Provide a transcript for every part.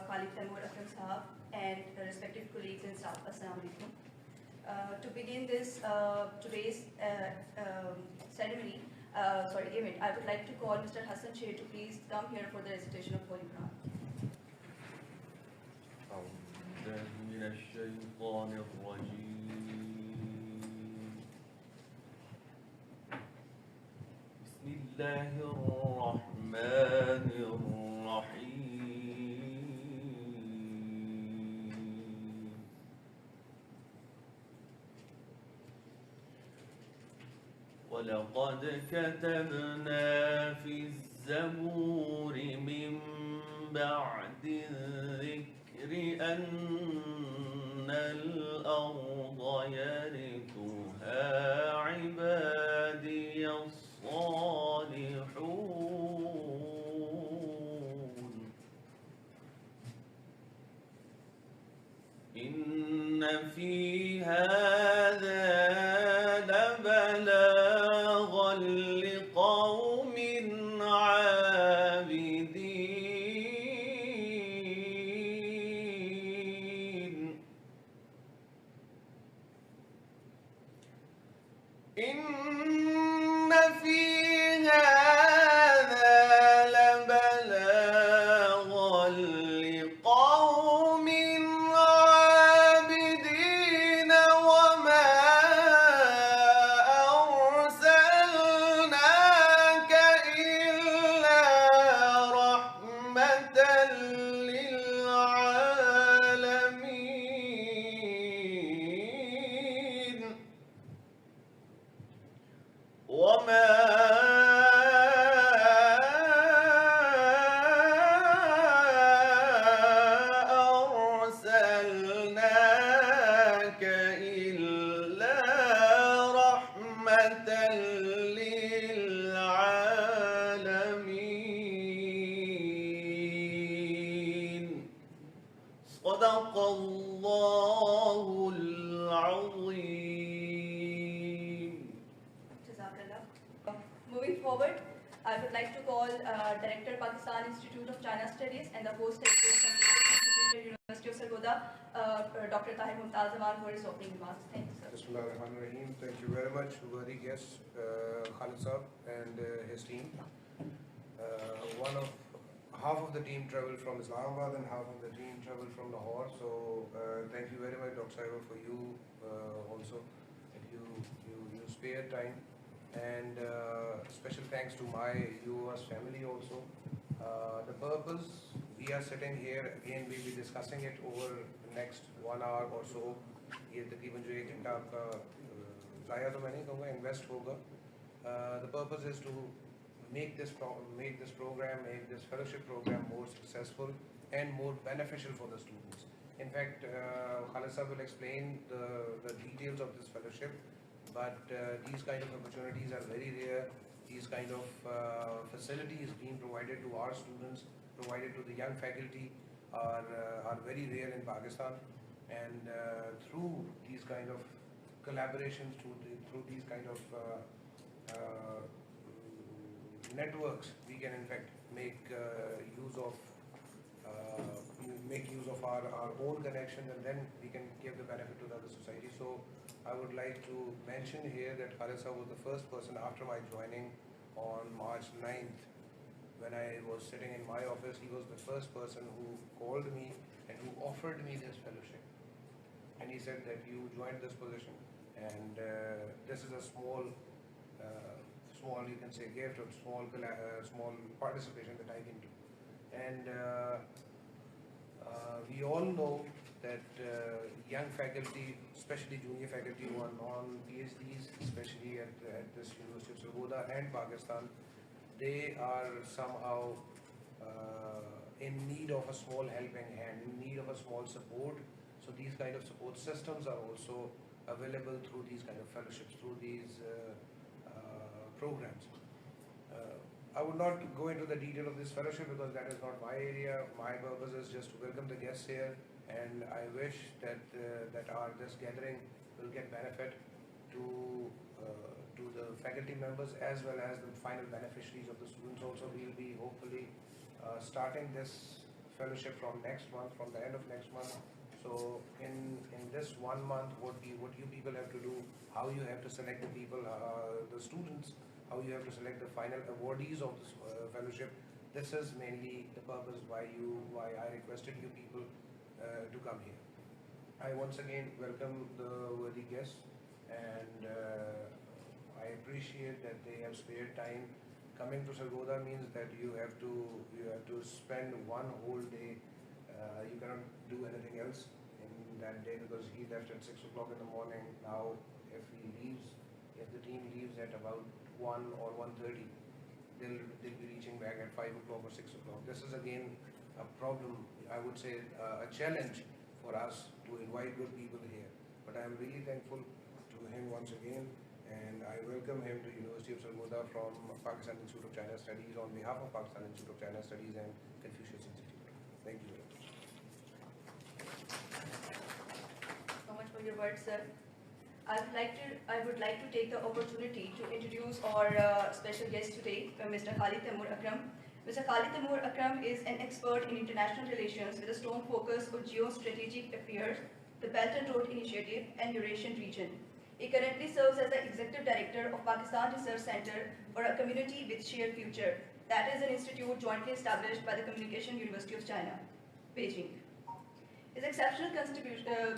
Khalid Taimur Akram Sahab, and respective colleagues and staff, Assalamu alaikum. To begin this today's event, I would like to call Mr. Hassan Sheikh to please come here for the recitation of Holy Quran. من الشيطان الرجيم. بسم الله الرحمن الرحيم. ولقد كتبنا في الزبور من بعد الذكر أن الأرض يرثها عبادي الصالحون. إن في هذا لبلاغا لقوم عابدين. إن في هذا لبلاغا لقوم عابدين وما أرسلناك إلا رحمة للعالمين. وما أرسلناك إلا رحمة للعالمين. صدق الله العظيم. Jazakallah. Moving forward, I would like to call Director Pakistan Institute of China Studies and the host editor from the University of Sargodha, Dr. Tahir Mumtaz Zaman, for his opening remarks. Thank you, sir. Bismillahirrahmanirrahim. Thank you very much, worthy guests, Khalid Saab and his team. Half of the team traveled from Islamabad and half of the team traveled from Lahore. So thank you very much, Dr. Saiba, for you also. That you spared time. And special thanks to my UOS family also. The purpose, we are sitting here, again we'll be discussing it over the next 1 hour or so. یہ تقریباً جو 1 گھنٹہ آپ کا ضائع تو میں نہیں کہوں گا, انویسٹ ہوگا. The purpose is to make this program, make this fellowship program more successful and more beneficial for the students. In fact, Khalid Sahab will explain the details of this fellowship, but these kind of opportunities are very rare. These kind of facilities being provided to our students, provided to the young faculty are very rare in Pakistan. And through these kind of collaborations, through these kind of networks, we can in fact make use of our own connections, and then we can give the benefit to the other society. So I would like to mention here that Khalid Sahab was the first person after my joining on March 9th. When I was sitting in my office, he was the first person who called me and who offered me this fellowship. And he said that you joined this position, and this is a small, you can say, gift or small participation that I can do. And we all know that young faculty, especially junior faculty who are non-PhDs, especially at this University of Sargodha and Pakistan, they are somehow in need of a small helping hand, in need of a small support. So these kind of support systems are also available through these kind of fellowships, through these programs. I would not go into the detail of this fellowship because that is not my area. My purpose is just to welcome the guests here, and I wish that this gathering will get benefit to the faculty members as well as the final beneficiaries of the students also. We will be hopefully starting this fellowship from next month, from the end of next month. So in this 1 month, what you people have to do, how you have to select the people, the students, how you have to select the final awardees of this fellowship. This is mainly the purpose why I requested you people to come here. I once again welcome the worthy guests, and I appreciate that they have spared time. Coming to Sargodha means that you have to spend one whole day. You cannot do anything else in that day because he left at 6 o'clock in the morning. Now, if the team leaves at about 1 or 1:30, they'll be reaching back at 5 o'clock or 6 o'clock. This is again a problem, I would say a challenge for us to invite good people here. But I am really thankful to him once again, and I welcome him to University of Sargodha from Pakistan Institute of China Studies on behalf of Pakistan Institute of China Studies and Confucius Institute. Thank you very much. So much for your words, sir. I would like to take the opportunity to introduce our special guest today, Mr. Khalid Taimur Akram. Mr. Khalid Taimur Akram is an expert in international relations with a strong focus on geostrategic affairs, the Belt and Road Initiative, and Eurasian region. He currently serves as the Executive Director of Pakistan Research Center for a Community with Shared Future. That is an institute jointly established by the Communication University of China, Beijing. His exceptional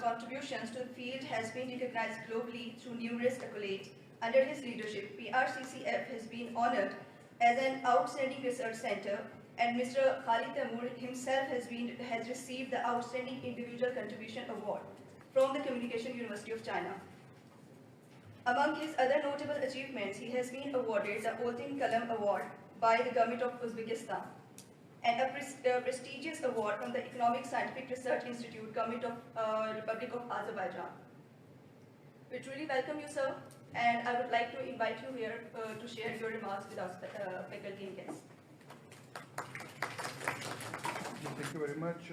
contributions to the field has been recognized globally through numerous accolades. Under his leadership, PRCCF has been honored as an outstanding research center, and Mr. Khalid Taimur himself has received the Outstanding Individual Contribution Award from the Communication University of China. Among his other notable achievements, he has been awarded the Oltin Kalam Award by the government of Uzbekistan, and a prestigious award from the Economic Scientific Research Institute, Government of Republic of Azerbaijan. We truly welcome you, sir, and I would like to invite you here to share your remarks with our faculty and guests. Thank you very much.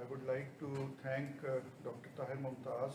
I would like to thank Dr. Tahir Mumtaz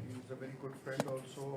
He is a very good friend also,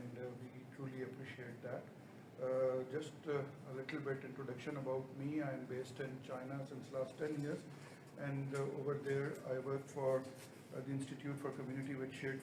and we truly appreciate that. Just a little bit introduction about me. I am based in China since last 10 years, and over there I work for the Institute for Community with Shared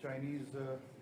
Chinese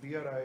BRI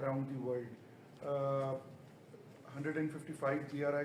around the world. 155 BRI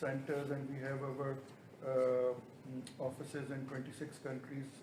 centers and we have our offices in 26 countries.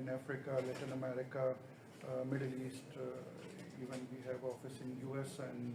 in Africa, Latin America, Middle East. Even we have office in US and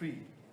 3.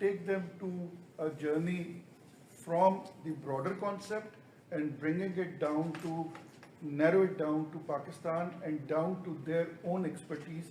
take them to a journey from the broader concept and bringing it down to, narrow it down to Pakistan and down to their own expertise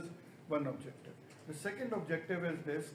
is one objective. The second objective is this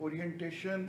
orientation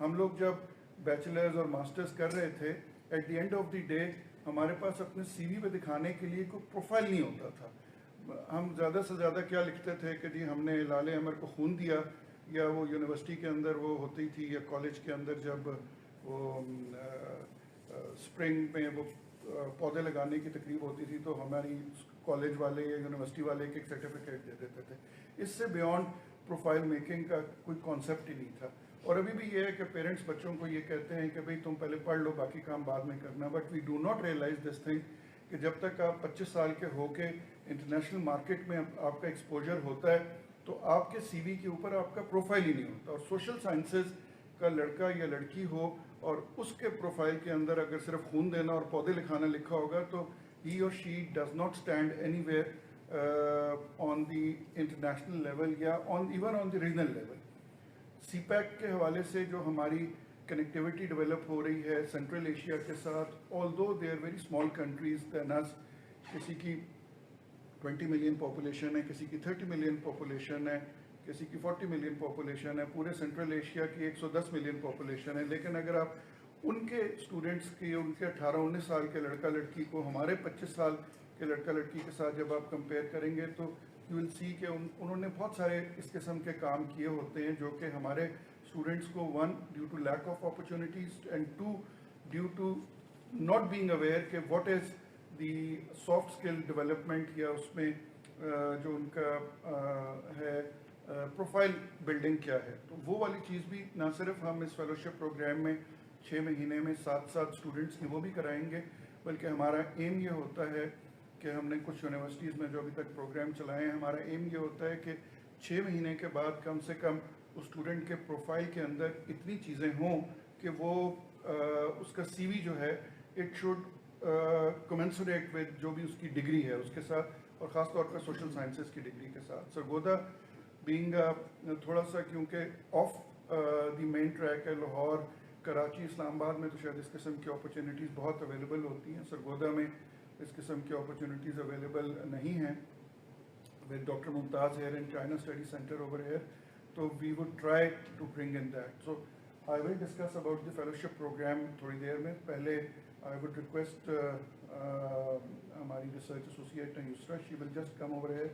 ہم لوگ جب bachelors اور masters کر رہے تھے, at the end of the day ہمارے پاس اپنے سی وی پہ دکھانے کے لیے کوئی پروفائل نہیں ہوتا تھا. ہم زیادہ سے زیادہ کیا لکھتے تھے کہ جی ہم نے لال احمر کو خون دیا, یا وہ یونیورسٹی کے اندر وہ ہوتی تھی یا کالج کے اندر جب وہ اسپرنگ میں وہ پودے لگانے کی تقریب ہوتی تھی تو ہماری کالج والے یا یونیورسٹی والے ایک سرٹیفکیٹ دے دیتے تھے. اس سے بیونڈ پروفائل میکنگ کا کوئی کانسیپٹ ہی نہیں تھا. اور ابھی بھی یہ ہے کہ پیرنٹس بچوں کو یہ کہتے ہیں کہ بھئی تم پہلے پڑھ لو, باقی کام بعد میں کرنا. But we do not realise this thing کہ جب تک آپ 25 سال کے ہو کے انٹرنیشنل مارکیٹ میں آپ کا ایکسپوجر ہوتا ہے تو آپ کے سی وی کے اوپر آپ کا پروفائل ہی نہیں ہوتا. اور سوشل سائنسز کا لڑکا یا لڑکی ہو اور اس کے پروفائل کے اندر اگر صرف خون دینا اور پودے لکھانا لکھا ہوگا تو ہی اور she does not stand anywhere on the international level یا even on the regional level. CPEC کے حوالے سے جو ہماری کنیکٹیوٹی ڈیولپ ہو رہی ہے سینٹرل ایشیا کے ساتھ, although they are very small countries than us, کسی کی 20 ملین پاپولیشن ہے, کسی کی 30 ملین پاپولیشن ہے, کسی کی 40 ملین پاپولیشن ہے, پورے سینٹرل ایشیا کی 110 ملین پاپولیشن ہے. لیکن اگر آپ ان کے اسٹوڈنٹس کی, ان کے 18-19 سال کے لڑکا لڑکی کو ہمارے 25 سال کے لڑکا لڑکی کے ساتھ جب آپ کمپیئر کریں گے تو یو ول سی کہ انہوں نے بہت سارے اس قسم کے کام کیے ہوتے ہیں جو کہ ہمارے اسٹوڈنٹس کو, one due to lack of opportunities and two due to not being aware کہ what is the soft skill development یا اس میں جو ان کا ہے پروفائل بلڈنگ کیا ہے. تو وہ والی چیز بھی نہ صرف ہم اس فیلوشپ پروگرام میں 6 مہینے میں 7 اسٹوڈنٹس کی وہ بھی کرائیں گے, بلکہ ہمارا ایم یہ ہوتا ہے کہ ہم نے کچھ یونیورسٹیز میں جو ابھی تک پروگرام چلائے ہیں, ہمارا ایم یہ ہوتا ہے کہ 6 مہینے کے بعد کم سے کم اس اسٹوڈنٹ کے پروفائل کے اندر اتنی چیزیں ہوں کہ وہ اس کا سی وی جو ہے اٹ شوڈ کمنسوریٹ ود جو بھی اس کی ڈگری ہے اس کے ساتھ, اور خاص طور پر سوشل سائنسز کی ڈگری کے ساتھ. سرگودا بینگ تھوڑا سا کیونکہ آف دی مین ٹریک ہے, لاہور, کراچی, اسلام آباد میں تو شاید اس قسم کی اپرچونیٹیز بہت اویلیبل ہوتی ہیں. سرگودا میں اس قسم کی اپرچونیٹیز اویلیبل نہیں ہیں. With doctor Mumtaz here in China study centre over here, تو we would try to bring in that. So I will discuss about the fellowship programme تھوڑی دیر میں. پہلے آئی وڈ ریکویسٹ ہماری research associate Yusra, she will just come over here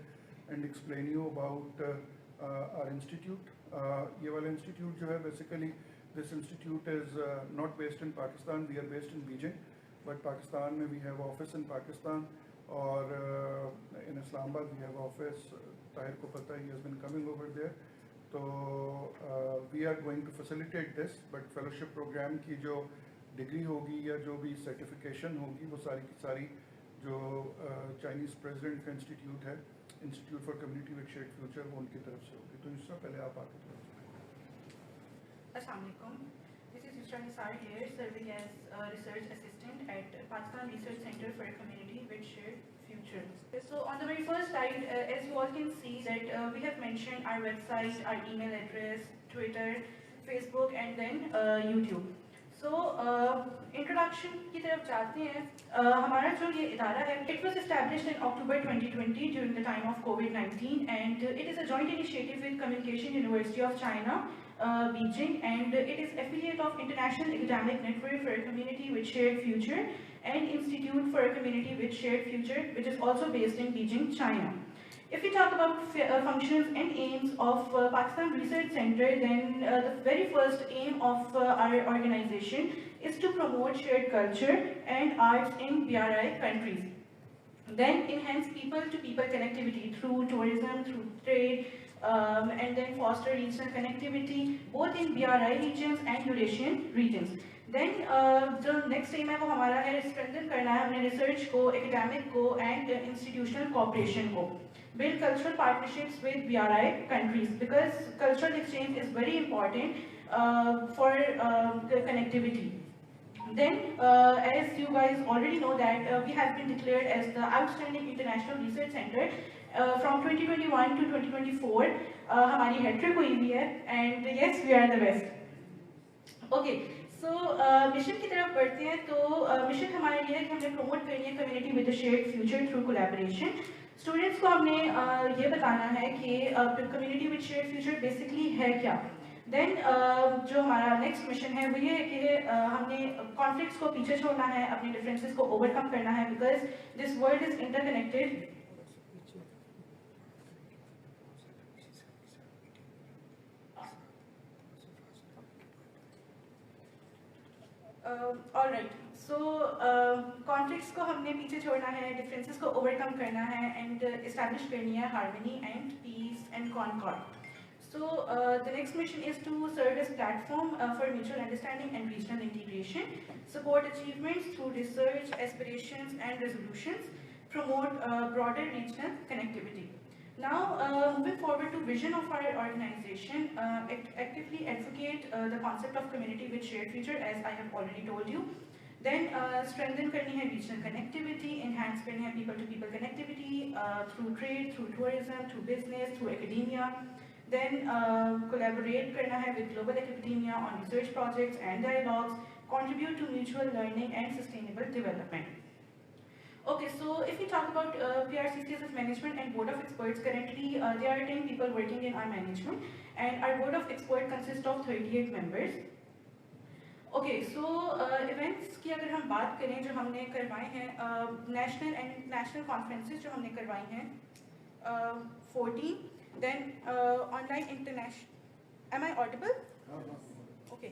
and explain you about our institute. یہ والا institute جو ہے basically this institute is not based in Pakistan, we are based in Beijing, but Pakistan میں we have office in Pakistan, اور in اسلام آباد وی have office. Tahir کو پتہ he has been coming over there. تو we are going to facilitate this, but fellowship programme کی جو degree ہوگی یا جو بھی سرٹیفکیشن ہوگی وہ ساری کی ساری جو چائنیز پریزیڈنٹ کا انسٹیٹیوٹ ہے, institute for community with shared future, وہ ان کی طرف سے ہوگی. تو اس سے پہلے آپ آتے ہیں. السلام علیکم. This is Yusra Nisar here, serving as a research assistant at Pakistan Research Center for a Community with Shared Future. So on the very first slide, as you all can see that we have mentioned our website, our email address, Twitter, Facebook and then YouTube. So introduction کی طرف چاہتے ہیں. ہمارا جو یہ ادارہ ہے, it was established in October 2020 during the time of COVID-19, and it is a joint initiative with Communication University of China, Beijing, and it is affiliate of International Academic Network for a Community with Shared Future and Institute for a Community with Shared Future, which is also based in Beijing, China. If we talk about functions and aims of Pakistan Research Center, then the very first aim of our organization is to promote shared culture and arts in BRI countries. Then enhance people-to-people connectivity through tourism, through trade, and then foster regional connectivity both in BRI regions and Eurasian regions. Then the next aim ہے وہ ہمارا ہے strengthen کرنا ہے ہم نے research کو, academic کو and institutional cooperation کو. Build cultural partnerships with BRI countries because cultural exchange is very important for connectivity. Then, as you guys already know that we have been declared as the Outstanding International Research Center from 2021 to 2024. ہماری hat-trick ہوئی ہوئی ہے and yes, we are the best. Okay, so mission کی طرف بڑھتے ہیں. تو mission ہمارے لیے ہے کہ ہم نے پروموٹ کرنی ہے community with shared future through collaboration. Students کو ہم نے یہ بتانا ہے کہ community with shared future basically ہے کیا. دین جو ہمارا نیکسٹ مشن ہے وہ یہ ہے کہ ہم نے کانفلکٹس کو پیچھے چھوڑنا ہے, اپنے ڈفرینسز کو اوور کم کرنا ہے, because this world is interconnected. All right, so conflicts کو ہم نے پیچھے چھوڑنا ہے, ڈفرینسز کو اوور کم کرنا ہے, اینڈ اسٹیبلش کرنی ہے harmony and peace and concord. So the next mission is to serve as platform for mutual understanding and regional integration, support achievements through research, aspirations and resolutions, promote broader regional connectivity. Now moving forward to vision of our organization, actively advocate the concept of community with shared future, as I have already told you. Then strengthen karni hai regional connectivity, enhance karni hai people to people connectivity through trade, through tourism, through business, through academia. Then collaborate karna hai with global academia on research projects and dialogues, contribute to mutual learning and sustainable development. Okay, so if we talk about PRCCSF management and board of experts, currently there are 10 people working in our management, and our board of experts consists of 38 members. Okay, so events کی اگر ہم بات کریں جو ہم نے کروائے ہیں, نیشنل اینڈ انٹرنیشنل کانفرنسز جو ہم نے کروائی ہیں 14. Then online international, am I audible? Okay.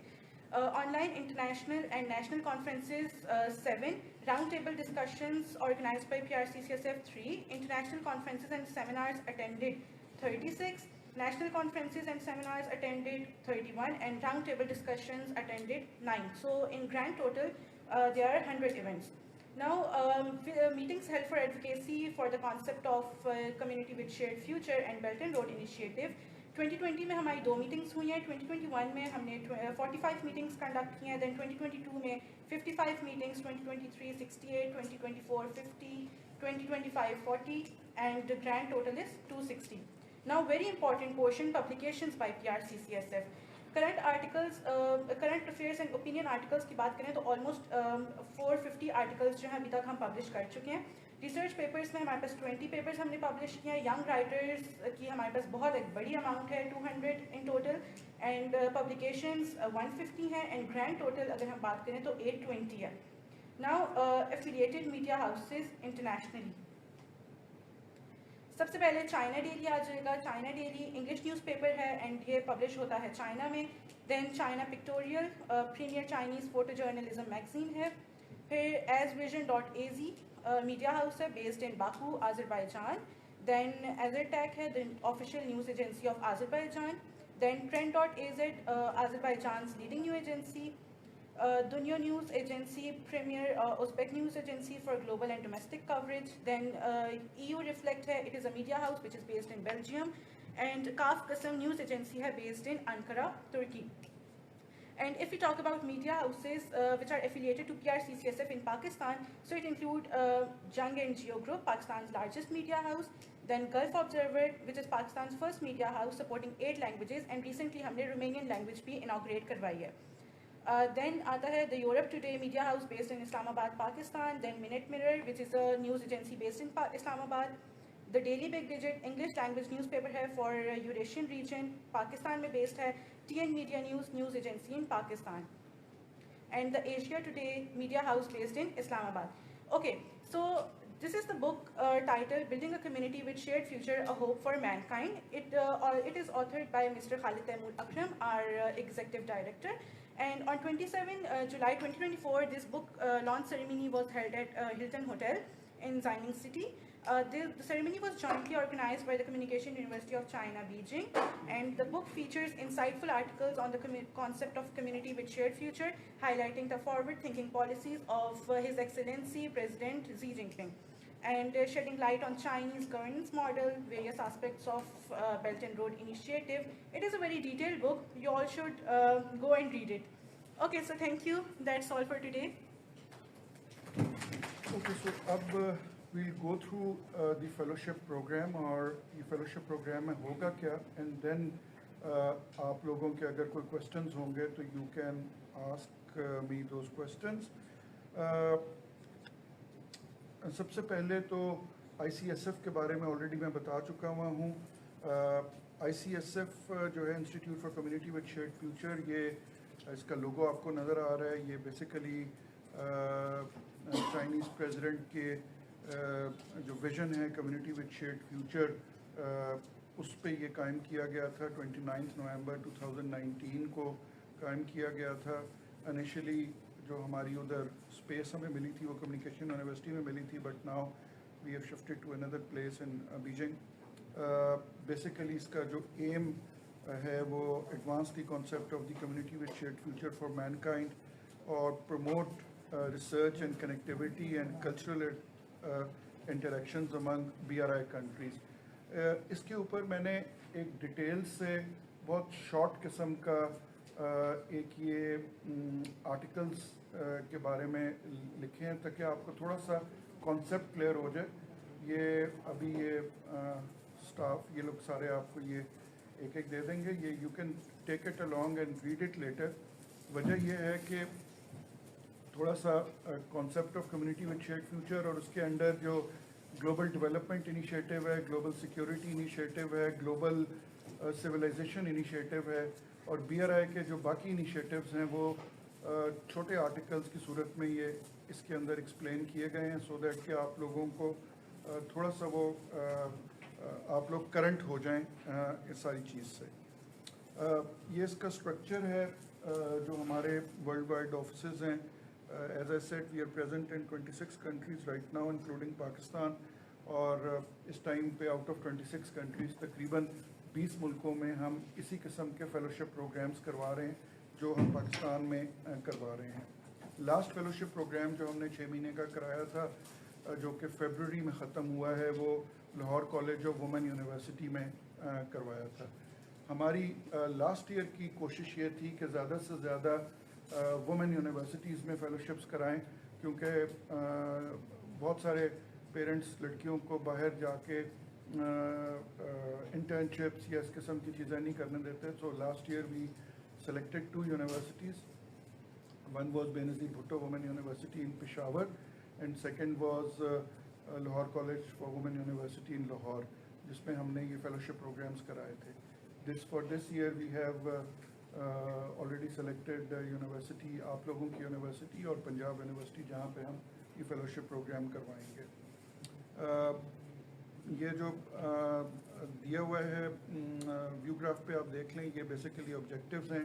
Online international and national conferences 7, roundtable discussions organized by PRCCSF 3, international conferences and seminars attended 36, national conferences and seminars attended 31, and roundtable discussions attended 9. So in grand total there are 100 events. Now meetings held for advocacy for the concept of community with shared future and Belt and Road Initiative. 2020 میں ہماری 2 meetings ہوئی ہیں, 2021 میں ہم نے 45 meetings conduct کی ہیں, دین 2022 میں 55 meetings, 2023 68, 2024 50, 2025 40, and the grand total is 260. Now very important portion, publications by PRCCSF. Current articles, current affairs and opinion articles کی بات کریں تو آلموسٹ 450 آرٹیکلس جو ہیں ابھی تک ہم پبلش کر چکے ہیں. ریسرچ پیپرس میں ہمارے پاس 20 پیپرس ہم نے پبلش کیے ہیں. ینگ رائٹرس کی ہمارے پاس بہت ایک بڑی اماؤنٹ ہے, 200 ان ٹوٹل, اینڈ پبلیکیشنز 150 ہیں, اینڈ گرینڈ ٹوٹل اگر ہم بات کریں تو 820 ہے. Now affiliated media houses internationally, سب سے پہلے چائنا ڈیلی آ جائے گا. China Daily English newspaper ہے اینڈ یہ پبلش ہوتا ہے چائنا میں. Then China Pictorial, premier Chinese photojournalism magazine ہے. پھر Azvision .az media house ہے based in Baku Azerbaijan. Then Azertac ہے, the official news agency of Azerbaijan. Then Trend .az Azerbaijan's leading news agency. Dunya News Agency, Premier Uzbek News Agency for global and domestic coverage. Then EU Reflect hai, it is a media house which is based in Belgium. And Kaf Qasam News Agency hai, based in Ankara, Turkey. And if we talk about media houses which are affiliated to PRCCSF in Pakistan, so it include Jung and Geo Group, Pakistan's largest media house. Then Gulf Observer, which is Pakistan's first media house supporting 8 languages, and recently ہم نے Romanian language بھی inaugurate کروائی ہے. Then آتا ہے the Europe Today media house based in Islam Abad, Pakistan. Then Minute Mirror, which is a news agency based in Islam Abad. The Daily Big Digit, English language newspaper ہے for Eurasian region, Pakistan میں based ہے. TN Media News, news agency in Pakistan. And the Asia Today media house based in Islam Abad. Okay, so this is the book titled Building a Community with Shared Future, A Hope for Mankind. It is authored by Mr. Khalid Taimur Akram, our executive director. And on 27 July 2024, this book launch ceremony was held at Hilton Hotel in Xining City. The ceremony was jointly organized by the Communication University of China, Beijing, and the book features insightful articles on the concept of community with shared future, highlighting the forward-thinking policies of His Excellency President Xi Jinping, and shedding light on Chinese governance model, various aspects of Belt and Road Initiative. It is a very detailed book. You all should go and read it. Okay, so thank you. That's all for today. Okay, so اب we'll go through the fellowship program, اور یہ fellowship program میں ہوگا کیا, and then آپ لوگوں کے اگر کوئی questions ہوں گے تو you can ask me those questions. سب سے پہلے تو ICSF کے بارے میں already میں بتا چکا ہوا ہوں. ICSF جو ہے institute for community with shared future, یہ اس کا لوگو آپ کو نظر آ رہا ہے. یہ بیسیکلی چائنیز پریزیڈنٹ کے جو ویژن ہے کمیونٹی وتھ شیئرڈ فیوچر, اس پہ یہ قائم کیا گیا تھا. 29 نومبر 2019 کو قائم کیا گیا تھا. انیشلی جو ہماری ادھر اسپیس ہمیں ملی تھی وہ کمیونیکیشن یونیورسٹی میں ملی تھی, but now we have shifted to another place in Beijing. Basically اس کا جو ایم ہے وہ advance the concept of the community with shared future for mankind, اور promote research and connectivity and cultural interactions among BRI countries. اس کے اوپر میں نے ایک ڈیٹیل سے بہت شارٹ قسم کا ایک یہ آرٹیکلس کے بارے میں لکھے ہیں تاکہ آپ کو تھوڑا سا کانسیپٹ کلیئر ہو جائے. یہ ابھی یہ اسٹاف یہ لوگ سارے آپ کو یہ ایک ایک دے دیں گے. یہ you can take it along and read it later. وجہ یہ ہے کہ تھوڑا سا concept of community with shared future اور اس کے انڈر جو گلوبل ڈیولپمنٹ انیشیٹو ہے, گلوبل سیکیورٹی انیشیٹو ہے, گلوبل سویلائزیشن انیشیٹو ہے, اور BRI کے جو باقی انیشیٹوز ہیں وہ چھوٹے آرٹیکلس کی صورت میں یہ اس کے اندر ایکسپلین کیے گئے ہیں, سو دیٹ کہ آپ لوگوں کو تھوڑا سا وہ آپ لوگ کرنٹ ہو جائیں اس ساری چیز سے. یہ اس کا اسٹرکچر ہے جو ہمارے ورلڈ وائڈ آفیسز ہیں. As I said we are present in 26 countries right now including Pakistan, اور اس ٹائم پہ آؤٹ آف 26 کنٹریز تقریباً 20 ملکوں میں ہم اسی قسم کے فیلوشپ پروگرامز کروا رہے ہیں جو ہم پاکستان میں کروا رہے ہیں. لاسٹ فیلوشپ پروگرام جو ہم نے 6 مہینے کا کرایا تھا جو کہ فیبرری میں ختم ہوا ہے, وہ Lahore college of women university میں کروایا تھا. ہماری لاسٹ ایئر کی کوشش یہ تھی کہ زیادہ سے زیادہ وومن یونیورسٹیز میں فیلوشپس کرائیں, کیونکہ بہت سارے پیرنٹس لڑکیوں کو باہر جا کے انٹرنشپس یا اس قسم کی چیزیں نہیں کرنے دیتے. So last year we selected 2 universities. One was Benazir Bhutto women university in Peshawar, and second was Lahore college for women university in Lahore, جس میں ہم نے یہ فیلوشپ پروگرامز کرائے تھے. For this year we have already selected university, آپ لوگوں کی یونیورسٹی اور پنجاب یونیورسٹی, جہاں پہ ہم یہ فیلوشپ پروگرام کروائیں گے. یہ جو دیا ہوا ہے ویو گراف پہ آپ دیکھ لیں, یہ بیسیکلی آبجیکٹیوز ہیں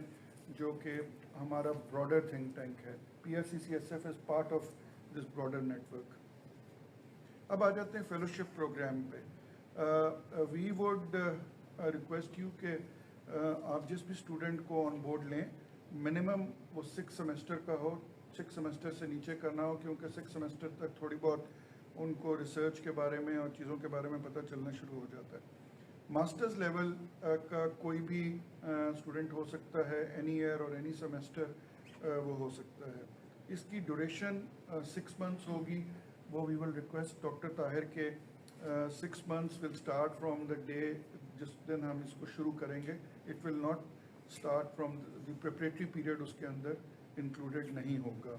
جو کہ ہمارا براڈر تھنک ٹینک ہے. PRCCSF is part of this broader network. اب آ جاتے ہیں فیلوشپ پروگرام پہ. وی وڈ ریکویسٹ یو کہ آپ جس بھی اسٹوڈنٹ کو آن بورڈ لیں منیمم وہ 6 سیمسٹر کا ہو, 6 سیمسٹر سے نیچے کرنا ہو, کیونکہ 6 سیمسٹر تک تھوڑی بہت ان کو ریسرچ کے بارے میں اور چیزوں کے بارے میں پتہ چلنا شروع ہو جاتا ہے. ماسٹرز لیول کا کوئی بھی اسٹوڈنٹ ہو سکتا ہے, اینی ایئر اور اینی سیمسٹر وہ ہو سکتا ہے. اس کی ڈیوریشن 6 months ہوگی. وہ we will request doctor Tahir کے 6 months will start from the day جس دن ہم اس کو شروع کریں گے. It will not start from the preparatory period, اس کے اندر انکلوڈیڈ نہیں ہوگا.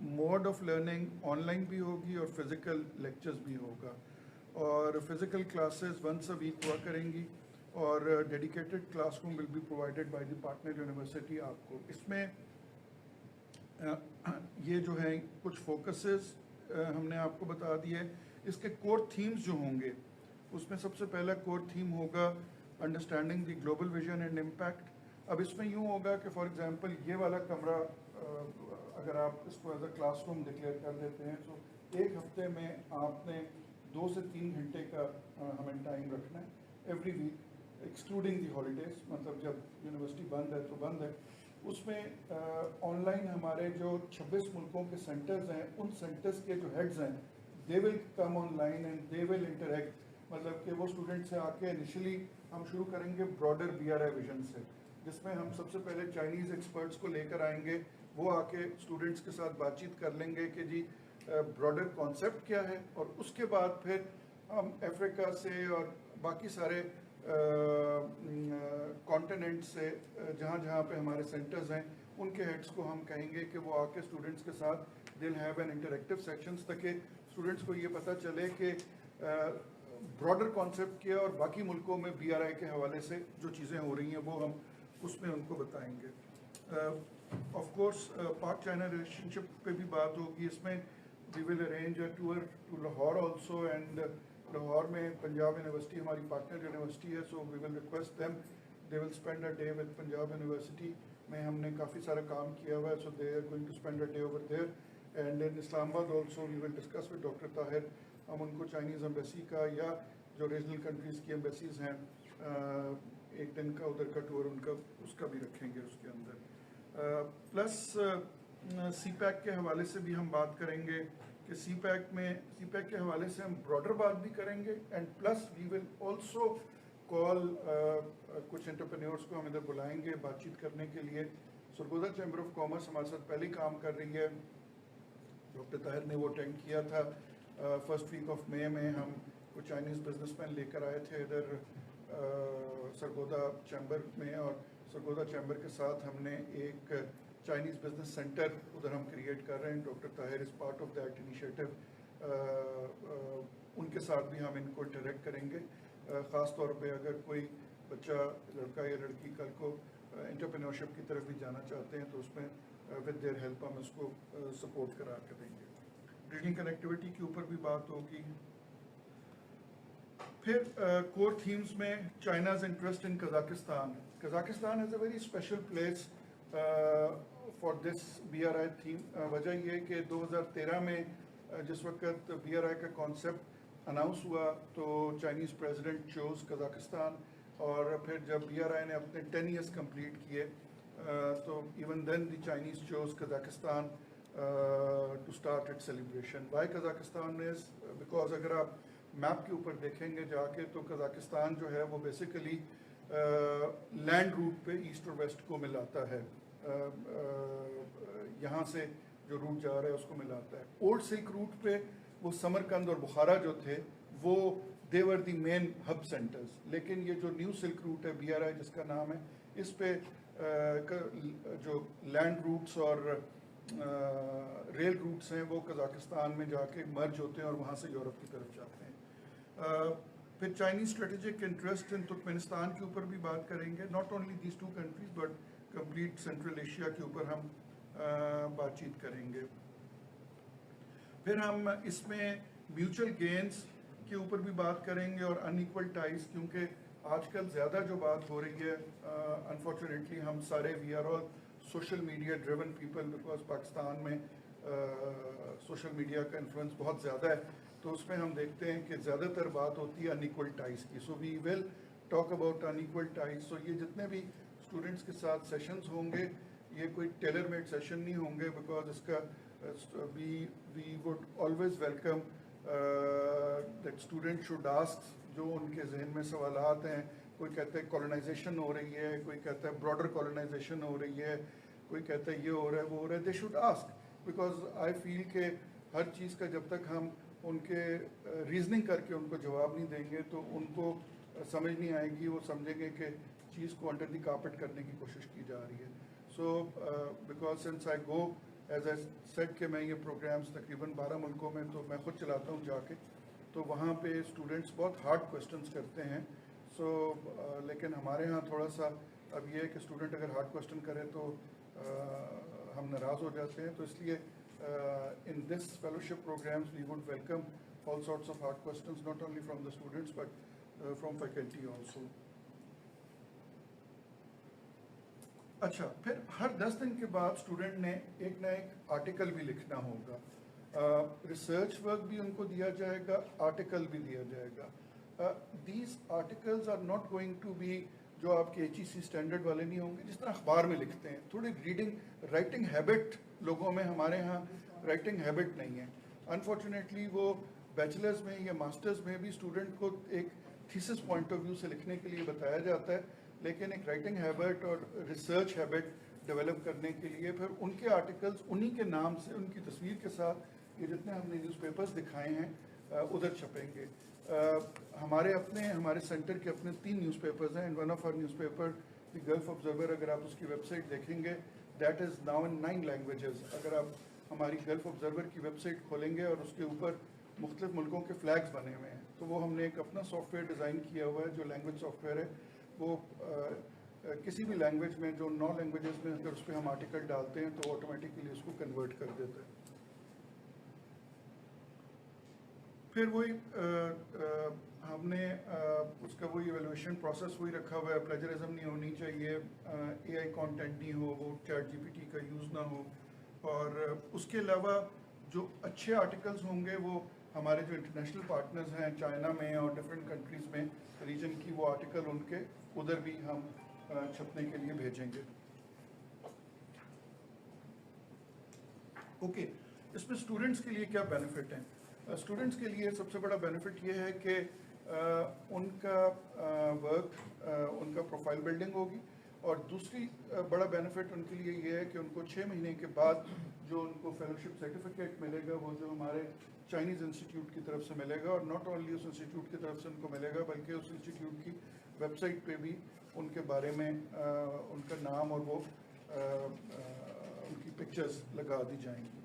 Mode of learning online بھی ہوگی اور فزیکل لیکچرز بھی ہوگا, اور physical classes once a week ہوا کریں گی, اور dedicated classroom will be provided by the partner university. آپ کو اس میں یہ جو ہیں کچھ فوکسز ہم نے آپ کو بتا دیے. اس کے کور تھیمز جو ہوں گے, اس میں سب سے پہلا کور تھیم ہوگا understanding the global vision and impact. اب اس میں یوں ہوگا کہ فار ایگزامپل یہ والا کمرہ اگر آپ اس کو as a class room declare کر دیتے ہیں تو 1 ہفتے میں آپ نے 2 سے 3 گھنٹے کا ہمیں ٹائم رکھنا ہے ایوری ویک, ایکسکلوڈنگ دی ہالیڈیز. مطلب جب یونیورسٹی بند ہے تو بند ہے. اس میں آن لائن ہمارے جو 26 ملکوں کے سینٹرز ہیں, ان سینٹرز کے جو ہیڈز ہیں they will come online and they will interact. مطلب کہ وہ اسٹوڈنٹ سے آ کے انیشلی ہم شروع کریں گے براڈر BRI ویژن سے, جس میں ہم سب سے پہلے چائنیز ایکسپرٹس کو لے کر آئیں گے. وہ آ کے اسٹوڈنٹس کے ساتھ بات چیت کر لیں گے کہ جی براڈر کانسیپٹ کیا ہے, اور اس کے بعد پھر ہم افریقہ سے اور باقی سارے کانٹیننٹ سے جہاں جہاں پہ ہمارے سینٹرز ہیں ان کے ہیڈس کو ہم کہیں گے کہ وہ آ کے اسٹوڈنٹس کے ساتھ دل ہیو این انٹریکٹیو سیکشنز, تاکہ اسٹوڈنٹس کو یہ پتہ چلے کہ براڈر کانسیپٹ کیا اور باقی ملکوں میں BRI کے حوالے سے جو چیزیں ہو رہی ہیں وہ ہم اس میں ان کو بتائیں گے. Of course Pak China relationship پہ بھی بات ہوگی. اس میں we will arrange a tour to Lahore also, and Lahore میں پنجاب یونیورسٹی ہماری پارٹنر یونیورسٹی ہے, so we will request them they will spend a day with Punjab university میں ہم نے کافی سارا کام کیا ہوا ہے, so they are going to spend a day over there. And in Islamabad also we will discuss with doctor Tahir, ہم ان کو چائنیز ایمبیسی کا یا جو ریجنل کنٹریز کی ایمبیسیز ہیں ایک دن کا ادھر کا ٹور ان کا اس کا بھی رکھیں گے اس کے اندر. پلس سی پیک کے حوالے سے بھی ہم بات کریں گے کہ سی پیک کے حوالے سے ہم براڈر بات بھی کریں گے, and plus we will also call کچھ انٹرپرینیورس کو ہم ادھر بلائیں گے بات چیت کرنے کے لیے. سرگودا چیمبر آف کامرس ہمارے ساتھ پہلے کام کر رہی ہے, ڈاکٹر طاہر نے وہ اٹینڈ کیا تھا. فرسٹ ویک آف مئی میں ہم کچھ چائنیز بزنس مین لے کر آئے تھے ادھر سرگودا چیمبر میں, اور سرگودا چیمبر کے ساتھ ہم نے ایک چائنیز بزنس سینٹر ادھر ہم کریٹ کر رہے ہیں. Doctor Tahir is part of that initiative. ان کے ساتھ بھی ہم ان کو انٹریکٹ کریں گے, خاص طور پہ اگر کوئی بچہ لڑکا یا لڑکی کل کو انٹرپرینورشپ کی طرف بھی جانا چاہتے ہیں تو اس میں ود دیئر ہیلپ ہم اس کو سپورٹ کرا کے دیں گے. ریجنل کنیکٹیوٹی کے اوپر بھی بات ہوگی. پھر کور تھیمز میں China's interest in Kazakhstan. Kazakhstan is a very special place for this BRI theme. وجہ یہ کہ 2013 میں جس وقت BRI کا کانسیپٹ اناؤنس ہوا تو چائنیز پریزیڈنٹ چوز قزاقستان, اور پھر جب BRI نے اپنے 10 ایئرس کمپلیٹ کیے تو even then the Chinese chose Kazakhstan to start it celebration. Why Kazakhstan is because اگر آپ میپ کے اوپر دیکھیں گے جا کے تو قزاقستان جو ہے وہ بیسیکلی لینڈ روٹ پہ ایسٹ اور ویسٹ کو ملاتا ہے, یہاں سے جو روٹ جا رہا ہے اس کو ملاتا ہے. اولڈ سلک روٹ پہ وہ سمرقند اور بخارا جو تھے وہ دے ور دی مین ہب سینٹرز, لیکن یہ جو نیو سلک روٹ ہے BRI جس کا نام ہے, اس پہ جو لینڈ روٹس اور ریل روٹس ہیں وہ قزاقستان میں جا کے مرج ہوتے ہیں اور وہاں سے یورپ کی طرف جاتے ہیں. پھر Chinese strategic interest in Turkmenistan کے اوپر بھی بات کریں گے. Not only these two countries but complete central Asia کے اوپر ہم بات چیت کریں گے. پھر ہم اس میں میوچل گینز کے اوپر بھی بات کریں گے اور ان ایکول ٹائز, کیونکہ آج کل زیادہ جو بات ہو رہی ہے انفارچونیٹلی ہم سارے we are all social media driven people, because Pakistan میں سوشل میڈیا کا انفلوئنس بہت زیادہ ہے, تو اس میں ہم دیکھتے ہیں کہ زیادہ تر بات ہوتی ہے ان ایکول ٹائز کی. So we will talk about inequalities. So یہ جتنے بھی اسٹوڈنٹس کے ساتھ سیشنز ہوں گے یہ کوئی ٹیلر میڈ سیشن نہیں ہوں گے, بیکاز اس کا we would always welcome that student should ask جو ان کے ذہن میں سوالات ہیں. کوئی کہتا ہے کالونائزیشن ہو رہی ہے, کوئی کہتا ہے براڈر کالونائزیشن ہو رہی ہے, کوئی کہتا ہے یہ ہو رہا ہے وہ ہو رہا ہے. They should ask, because I feel کہ ہر چیز کا جب تک ہم ان کے ریزننگ کر کے ان کو جواب نہیں دیں گے تو ان کو سمجھ نہیں آئے گی, وہ سمجھیں گے کہ چیز کو انڈر دی کارپٹ کرنے کی کوشش کی جا رہی ہے. So because since I go as I said کہ میں یہ پروگرامس تقریباً 12 ملکوں میں تو میں خود چلاتا ہوں جا کے, تو وہاں پہ اسٹوڈنٹس بہت ہارڈ کویشچنس کرتے ہیں. سو لیکن ہمارے ہاں تھوڑا سا اب یہ ہے کہ اسٹوڈنٹ اگر ہارڈ کویشچن کرے تو ہم ناراض ہو جاتے ہیں, تو اس لیے in this fellowship programs we would welcome all sorts of hard questions, not only from the students but from faculty also. اچھا, پھر ہر 10 دن کے بعد اسٹوڈنٹ نے ایک نہ ایک آرٹیکل بھی لکھنا ہوگا. ریسرچ ورک بھی ان کو دیا جائے گا, آرٹیکل بھی دیا جائے گا. These articles are not going to be جو آپ کے HEC اسٹینڈرڈ والے نہیں ہوں گے, جس طرح اخبار میں لکھتے ہیں. تھوڑی رائٹنگ ہیبٹ لوگوں میں, ہمارے ہاں رائٹنگ ہیبٹ نہیں ہے. انفارچونیٹلی وہ بیچلرز میں یا ماسٹرز میں بھی اسٹوڈنٹ کو ایک تھیسس پوائنٹ آف ویو سے لکھنے کے لیے بتایا جاتا ہے, لیکن ایک رائٹنگ ہیبٹ اور ریسرچ ہیبٹ ڈیولپ کرنے کے لیے پھر ان کے آرٹیکلز انہی کے نام سے ان کی تصویر کے ساتھ یہ جتنے ہم نے نیوز پیپرز دکھائے ہیں ادھر چھپیں گے. ہمارے سینٹر کے اپنے 3 نیوز پیپرز ہیں, and one of our newspapers the Gulf Observer, اگر آپ اس کی ویب سائٹ دیکھیں گے that is now in 9 languages. اگر آپ ہماری گلف آبزرور کی ویب سائٹ کھولیں گے اور اس کے اوپر مختلف ملکوں کے فلیگز بنے ہوئے ہیں, تو وہ ہم نے ایک اپنا سافٹ ویئر ڈیزائن کیا ہوا ہے جو لینگویج سافٹ ویئر ہے. وہ کسی بھی لینگویج میں جو 9 لینگویجز میں اگر اس پہ ہم آرٹیکل ڈالتے ہیں تو آٹومیٹیکلی اس کو کنورٹ کر دیتا ہے. پھر وہی ہم نے اس کا وہی ایویلویشن پروسیس وہی رکھا ہوا ہے. پلیجرزم نہیں ہونی چاہیے, اے آئی کانٹینٹ نہیں ہو, وہ چیٹ جی پی ٹی کا یوز نہ ہو, اور اس کے علاوہ جو اچھے آرٹیکلز ہوں گے وہ ہمارے جو انٹرنیشنل پارٹنرز ہیں چائنا میں اور ڈفرینٹ کنٹریز میں ریجن کی, وہ آرٹیکل ان کے ادھر بھی ہم چھپنے کے لیے بھیجیں گے. اوکے, اس میں اسٹوڈنٹس کے لیے کیا بینیفٹ ہیں؟ اسٹوڈنٹس کے لیے سب سے بڑا بینیفٹ یہ ہے کہ ان کا ورک, ان کا پروفائل بلڈنگ ہوگی, اور دوسری بڑا بینیفٹ ان کے لیے یہ ہے کہ ان کو 6 مہینے کے بعد جو ان کو فیلوشپ سرٹیفکیٹ ملے گا وہ جو ہمارے چائنیز انسٹیٹیوٹ کی طرف سے ملے گا, اور ناٹ اونلی اس انسٹیٹیوٹ کی طرف سے ان کو ملے گا بلکہ اس انسٹیٹیوٹ کی ویب سائٹ پہ بھی ان کے بارے میں ان کا نام اور وہ ان کی پکچرز لگا دی جائیں گی.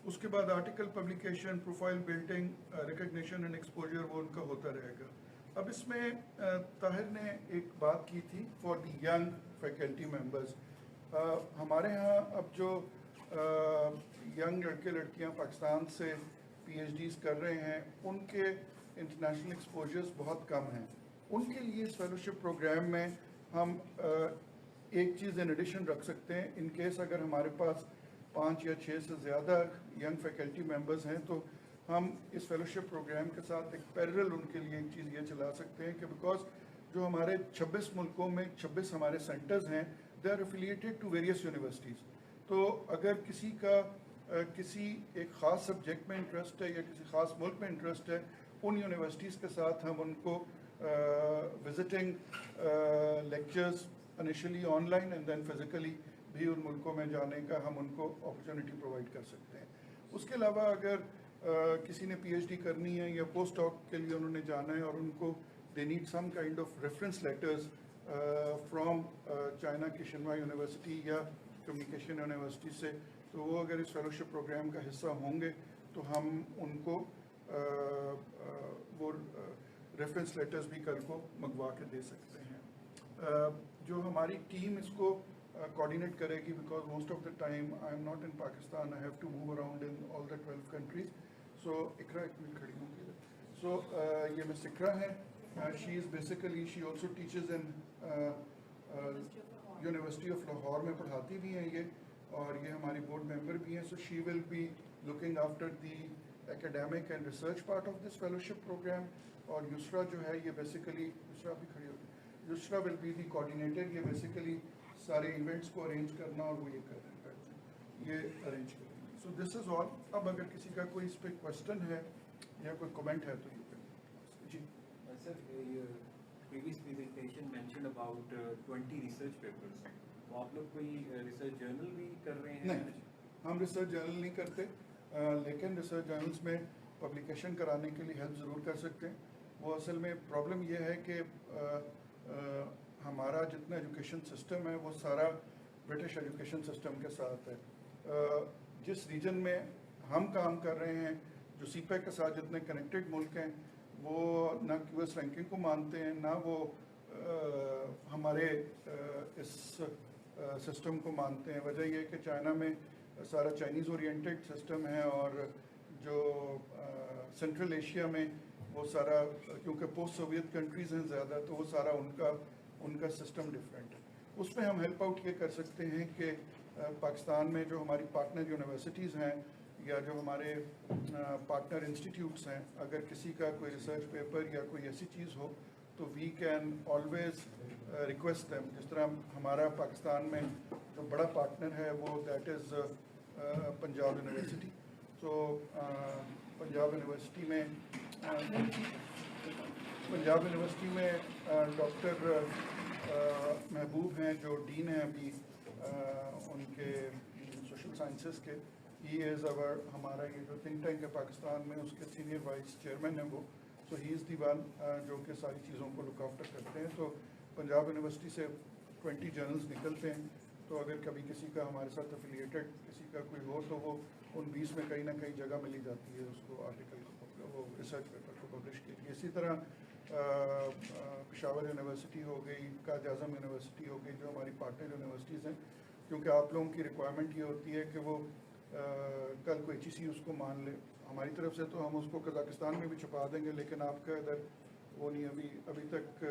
اس کے بعد article publication, profile building, recognition and exposure وہ ان کا ہوتا رہے گا. اب اس میں طاہر نے ایک بات کی تھی for the young faculty members. ہمارے ہاں اب جو ینگ لڑکے لڑکیاں پاکستان سے پی ایچ ڈیز کر رہے ہیں ان کے انٹرنیشنل ایکسپوجرز بہت کم ہیں. ان کے لیے اس فیلوشپ پروگرام میں ہم ایک چیز ان ایڈیشن رکھ سکتے ہیں. ان کیس اگر ہمارے پاس 5 یا 6 سے زیادہ ینگ فیکلٹی ممبرز ہیں تو ہم اس فیلوشپ پروگرام کے ساتھ ایک پیرل ان کے لیے ایک چیز یہ چلا سکتے ہیں کہ بیکاز جو ہمارے 26 ملکوں میں 26 ہمارے سینٹرز ہیں, they are affiliated to various universities. تو اگر کسی کا کسی ایک خاص سبجیکٹ میں انٹرسٹ ہے یا کسی خاص ملک میں انٹرسٹ ہے, ان یونیورسٹیز کے ساتھ ہم ان کو visiting lectures initially online and then physically بھی ان ملکوں میں جانے کا ہم ان کو اپرچونٹی پرووائڈ کر سکتے ہیں. اس کے علاوہ اگر کسی نے پی ایچ ڈی کرنی ہے یا پوسٹ ڈاک کے لیے انہوں نے جانا ہے اور ان کو they need some kind of reference letters from China کی شنوا یونیورسٹی یا کمیونیکیشن یونیورسٹی سے, تو وہ اگر اس فیلوشپ پروگرام کا حصہ ہوں گے تو ہم ان کو وہ ریفرنس لیٹرز بھی کل کو منگوا کے دے سکتے ہیں. جو ہماری ٹیم اس کو کوآرڈینیٹ کرے گی, because most of the time I am not in Pakistan, I have to move around in all the 12 countries. So Iqra ایک منٹ کھڑی ہوں گی. سو یہ مس اقرا ہے, she is basically she also teaches in university of Lahore میں پڑھاتی بھی ہیں یہ, اور یہ ہماری بورڈ ممبر بھی ہیں. So she will be looking after the academic and research part of this fellowship program. اور یسرا جو ہے یہ بیسیکلی, یسرا بھی کھڑی ہوگی, یسرا ول بی دی کوآرڈینیٹر. یہ بیسیکلی سارے ایونٹس کو ارینج کرنا اور وہ یہ کر رہے ہیں, یہ ارینج کریں گے. سو دس از آل. اب اگر کسی کا کوئی اس پہ کوشچن ہے یا کوئی کمنٹ ہے تو یہ جی. Sir, your previous presentation mentioned about 20 research papers. تو آپ لوگ کوئی ریسرچ جرنل بھی کر رہے ہیں؟ نہیں, ہم ریسرچ جرنل نہیں کرتے, لیکن ریسرچ جرنلس میں پبلیکیشن کرانے کے لیے ہیلپ ضرور کر سکتے ہیں. وہ اصل میں پرابلم یہ ہے کہ ہمارا جتنا ایجوکیشن سسٹم ہے وہ سارا برٹش ایجوکیشن سسٹم کے ساتھ ہے. جس ریجن میں ہم کام کر رہے ہیں, جو سی پیک کے ساتھ جتنے کنیکٹڈ ملک ہیں, وہ نہ کیو ایس رینکنگ کو مانتے ہیں, نہ وہ ہمارے اس سسٹم کو مانتے ہیں. وجہ یہ ہے کہ چائنا میں سارا چائنیز اورینٹیڈ سسٹم ہے, اور جو سینٹرل ایشیا میں وہ سارا, کیونکہ پوسٹ سوویت کنٹریز ہیں زیادہ, تو وہ سارا ان کا سسٹم ڈفرینٹ ہے. اس میں ہم ہیلپ آؤٹ یہ کر سکتے ہیں کہ پاکستان میں جو ہماری پارٹنر یونیورسٹیز ہیں یا جو ہمارے پارٹنر انسٹیٹیوٹس ہیں, اگر کسی کا کوئی ریسرچ پیپر یا کوئی ایسی چیز ہو تو we can always request them. جس طرح ہمارا پاکستان میں جو بڑا پارٹنر ہے وہ دیٹ از پنجاب یونیورسٹی. تو پنجاب یونیورسٹی میں ڈاکٹر محبوب ہیں جو ڈین ہیں ابھی ان کے سوشل سائنسز کے. ہی از ہمارا یہ جو تھنک ٹینک ہے پاکستان میں, اس کے سینئر وائس چیئرمین ہیں وہ. سو ہی از دی ون جو کہ ساری چیزوں کو لک آفٹر کرتے ہیں. تو پنجاب یونیورسٹی سے 20 جرنلز نکلتے ہیں, تو اگر کبھی کسی کا ہمارے ساتھ افیلیٹڈ کسی کا کوئی ہو تو وہ ان 20 میں کہیں نہ کہیں جگہ ملی جاتی ہے اس کو آرٹیکل کو, وہ ریسرچ پیپر کو پبلش کے لیے. اسی طرح پشاور یونیورسٹی ہو گئی, قائد اعظم یونیورسٹی ہو گئی, جو ہماری پارٹنر یونیورسٹیز ہیں, کیونکہ آپ لوگوں کی ریکوائرمنٹ یہ ہوتی ہے کہ وہ کل کو HEC اس کو مان لے. ہماری طرف سے تو ہم اس کو قزاقستان میں بھی چھپا دیں گے, لیکن آپ کا ادھر وہ نہیں. ابھی تک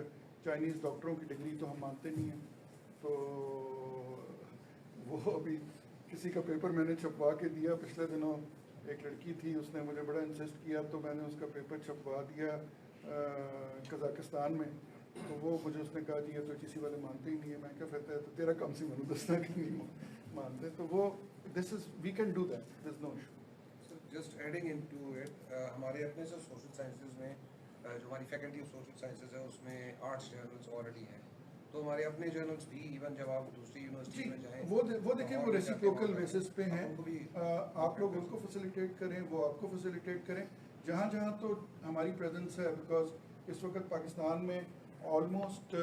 چائنیز ڈاکٹروں کی ڈگری تو ہم مانتے نہیں ہیں, تو وہ ابھی کسی کا پیپر میں نے چھپوا کے دیا پچھلے دنوں. ایک لڑکی تھی, اس نے مجھے بڑا انسسٹ کیا, تو میں نے اس کا پیپر چھپوا دیا قزاقستان میں. تو وہ مجھے اس نے کہا جی یہ تو HEC والے مانتے ہی نہیں ہیں. میں کہا پھر تو تیرا کم سی منو دسنا کہ نہیں مانتے. تو وہ this is we can do that, there is no issue. Just adding into it, ہمارے اپنے سے سوشل سائنسز میں جو ہماری فیکلٹی آف سوشل سائنسز ہے اس میں آرٹس جرنلس آلریڈی ہیں. تو ہمارے اپنے جرنلس بھی ایون جب آپ دوسری یونیورسٹی میں جائیں وہ دیکھیں وہ ریسیپروکل بیسس پہ ہیں. آپ لوگ ان کو فیسیلیٹیٹ کریں, وہ آپ کو فیسیلیٹیٹ کریں جہاں جہاں تو ہماری پریزنس ہے. بیکاز اس وقت پاکستان میں آلموسٹ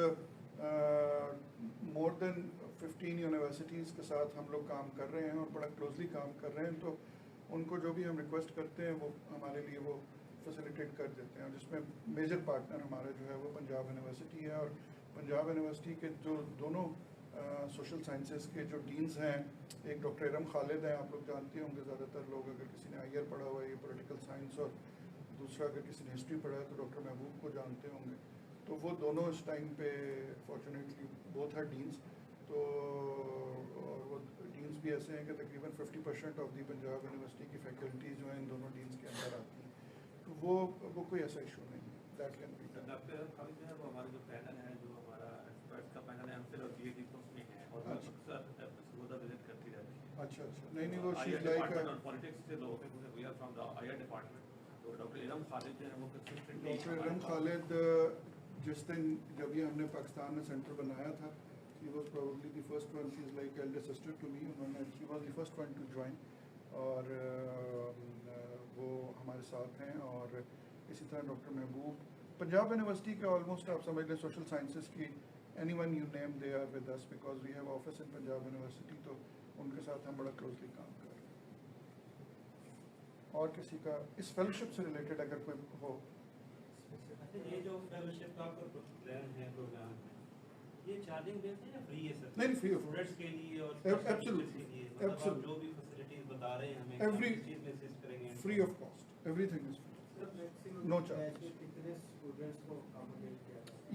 مور دین 15 یونیورسٹیز کے ساتھ ہم لوگ کام کر رہے ہیں اور بڑا کلوزلی کام کر رہے ہیں. تو ان کو جو بھی ہم ریکویسٹ کرتے ہیں وہ ہمارے لیے وہ فیسیلیٹیٹ کر دیتے ہیں, جس میں میجر پارٹنر ہمارا جو ہے وہ پنجاب یونیورسٹی ہے. اور پنجاب یونیورسٹی کے جو دونوں سوشل سائنسز کے جو ڈینز ہیں, ایک ڈاکٹر ارم خالد ہیں, آپ لوگ جانتے ہوں گے زیادہ تر لوگ, اگر کسی نے IR پڑھا ہوا ہے یہ پولیٹیکل سائنس, اور دوسرا اگر کسی نے ہسٹری پڑھا ہے تو ڈاکٹر محبوب کو جانتے ہوں گے. تو وہ دونوں اس ٹائم پہ فارچونیٹلی بوتھ آر ڈینس. تو اور وہ ڈینس بھی ایسے ہیں کہ تقریباً 50% آف دی پنجاب یونیورسٹی کی فیکلٹی جو ہیں ان دونوں ڈینس کے اندر آتی ہیں. تو وہ کوئی ایسا ایشو نہیں ہے. That can be done. Doctor Khalid جو ہے وہ ہمارا جو پینل ہے, جو ہمارا ایکسپرٹس کا پینل ہے, ہم سے اور PhD کورس میں ہے اور اکثر سرگودا وزٹ کرتی رہتی ہے. اچھا نہیں وہ IR شیز لائک ڈپارٹمنٹ اور پالیٹکس سے لوگ ہیں, we are from the IR department. تو ڈاکٹر ارم خالد جو ہیں وہ ڈاکٹر ارم خالد جس دن جب یہ ہم نے پاکستان میں سینٹر بنایا تھا, he was probably the first one. She is like elder sister to me. She was the first one to join. اور وہ ہمارے ساتھ ہیں. اور اسی طرح ڈاکٹر محبوب پنجاب یونیورسٹی کے آلموسٹ آپ سمجھ لیں سوشل سائنسز کی anyone you name they are with us, because we have office in Punjab university. تو ان کے ساتھ ہم بڑا کلوزلی کام کر رہے ہیں. اور کسی کا اس فیلوشپ سے ریلیٹڈ اگر کوئی ہو. یہ جو فیلوشپ کا پلان ہے پروگرام ہے, یہ چارجنگ بیس ہے یا فری ہے سر؟ نہیں فری آف اسٹوڈنٹس کے لیے اور ایبسولوٹلی کے لیے, مطلب آپ جو بھی فیسلٹیز بتا رہے ہیں ہمیں ایوری چیز میں اسسٹ کریں گے free of cost, everything is free, no charge.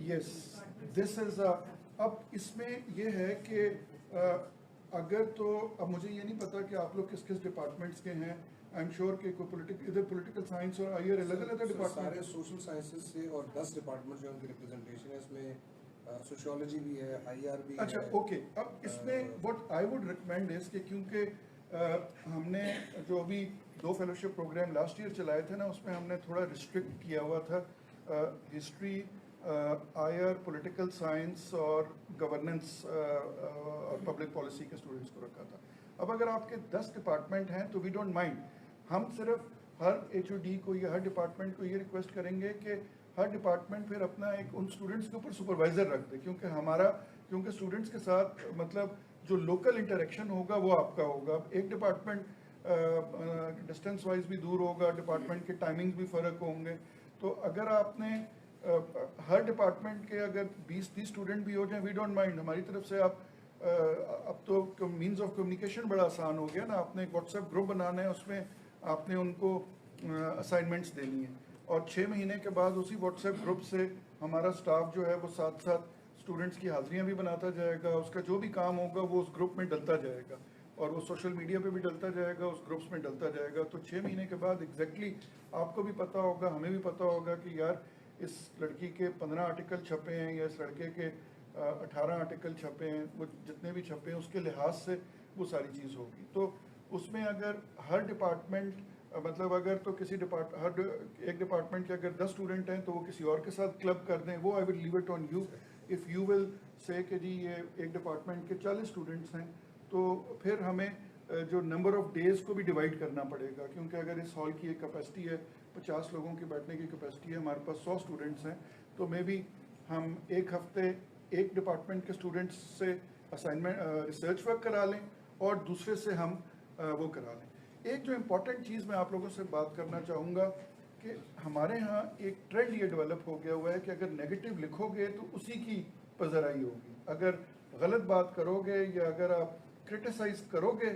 Yes this is اب اس میں یہ ہے کہ اگر تو اب مجھے یہ نہیں پتا کہ آپ لوگ کس کس ڈپارٹمنٹس کے ہیں. آئی ایم شیور کہ ادھر پولیٹیکل سائنس اور IR الگ الگ ڈپارٹمنٹ سارے سوشل سائنسز سے, اور 10 ڈپارٹمنٹ جو ان کی ریپرزنٹیشن ہے, اس میں سوشیولوجی بھی ہے, IR بھی ہے. اچھا اوکے. اب اس میں واٹ آئی ووڈ ریکمینڈ از کہ کیونکہ ہم نے جو ابھی 2 فیلوشپ پروگرام لاسٹ ایئر چلائے تھے نا, اس میں ہم نے تھوڑا ریسٹرکٹ کیا ہوا تھا ہسٹری, IR, پولیٹیکل سائنس اور گورننس اور پبلک پالیسی کے اسٹوڈنٹس کو رکھا تھا. اب اگر آپ کے 10 ڈپارٹمنٹ ہیں تو وی ڈونٹ مائنڈ, ہم صرف ہر HOD کو یا ہر ڈپارٹمنٹ کو یہ ریکویسٹ کریں گے کہ ہر ڈپارٹمنٹ پھر اپنا ایک ان اسٹوڈنٹس کے اوپر سپروائزر رکھ دے, کیونکہ اسٹوڈنٹس کے ساتھ مطلب جو لوکل انٹریکشن ہوگا وہ آپ کا ہوگا. ایک ڈپارٹمنٹ ڈسٹینس وائز بھی دور ہوگا, ڈپارٹمنٹ کے ٹائمنگز بھی فرق ہوں گے. تو اگر آپ نے ہر ڈپارٹمنٹ کے اگر 20-30 اسٹوڈنٹ بھی ہو جائیں, وی ڈونٹ مائنڈ. ہماری طرف سے آپ اب تو مینز آف کمیونیکیشن بڑا آسان ہو گیا نا, آپ نے ایک واٹس ایپ گروپ بنانا ہے, اس میں آپ نے ان کو اسائنمنٹس دینی ہے, اور 6 مہینے کے بعد اسی واٹس ایپ گروپ سے ہمارا اسٹاف جو ہے وہ ساتھ ساتھ اسٹوڈنٹس کی حاضریاں بھی بناتا جائے گا. اس کا جو بھی کام ہوگا وہ اس گروپ میں ڈلتا جائے گا, اور وہ سوشل میڈیا پہ بھی ڈلتا جائے گا, اس گروپس میں ڈلتا جائے گا. تو 6 مہینے کے بعد ایگزیکٹلی آپ کو بھی پتہ ہوگا, ہمیں بھی پتہ ہوگا کہ یار اس لڑکی کے 15 آرٹیکل چھپے ہیں یا اس لڑکے کے 18 آرٹیکل چھپے ہیں, وہ جتنے بھی چھپے ہیں اس کے لحاظ سے وہ ساری چیز ہوگی. تو اس میں اگر ہر ڈپارٹمنٹ مطلب اگر تو کسی ایک ڈپارٹمنٹ کے اگر 10 اسٹوڈنٹ ہیں تو وہ کسی اور کے ساتھ کلب کر دیں, وہ I will leave it on you. If you will say کہ جی یہ ایک ڈپارٹمنٹ کے 40 اسٹوڈنٹس ہیں, تو پھر ہمیں جو نمبر آف ڈیز کو بھی ڈیوائڈ کرنا پڑے گا, کیونکہ اگر اس ہال کی ایک کیپیسٹی ہے 50 لوگوں کی بیٹھنے کی کیپیسٹی ہے, ہمارے پاس 100 اسٹوڈنٹس ہیں, تو مے بی ہم ایک ہفتے ایک ڈپارٹمنٹ کے اسٹوڈنٹس سے اسائنمنٹ ریسرچ ورک کرا لیں اور دوسرے سے ہم وہ کرا لیں. ایک جو امپورٹنٹ چیز میں آپ لوگوں سے بات کرنا چاہوں گا کہ ہمارے ہاں ایک ٹرینڈ یہ ڈیولپ ہو گیا ہوا ہے کہ اگر نیگیٹو لکھو گے تو اسی کی پذیرائی ہوگی, اگر غلط بات کرو گے یا اگر آپ کرٹیسائز کرو گے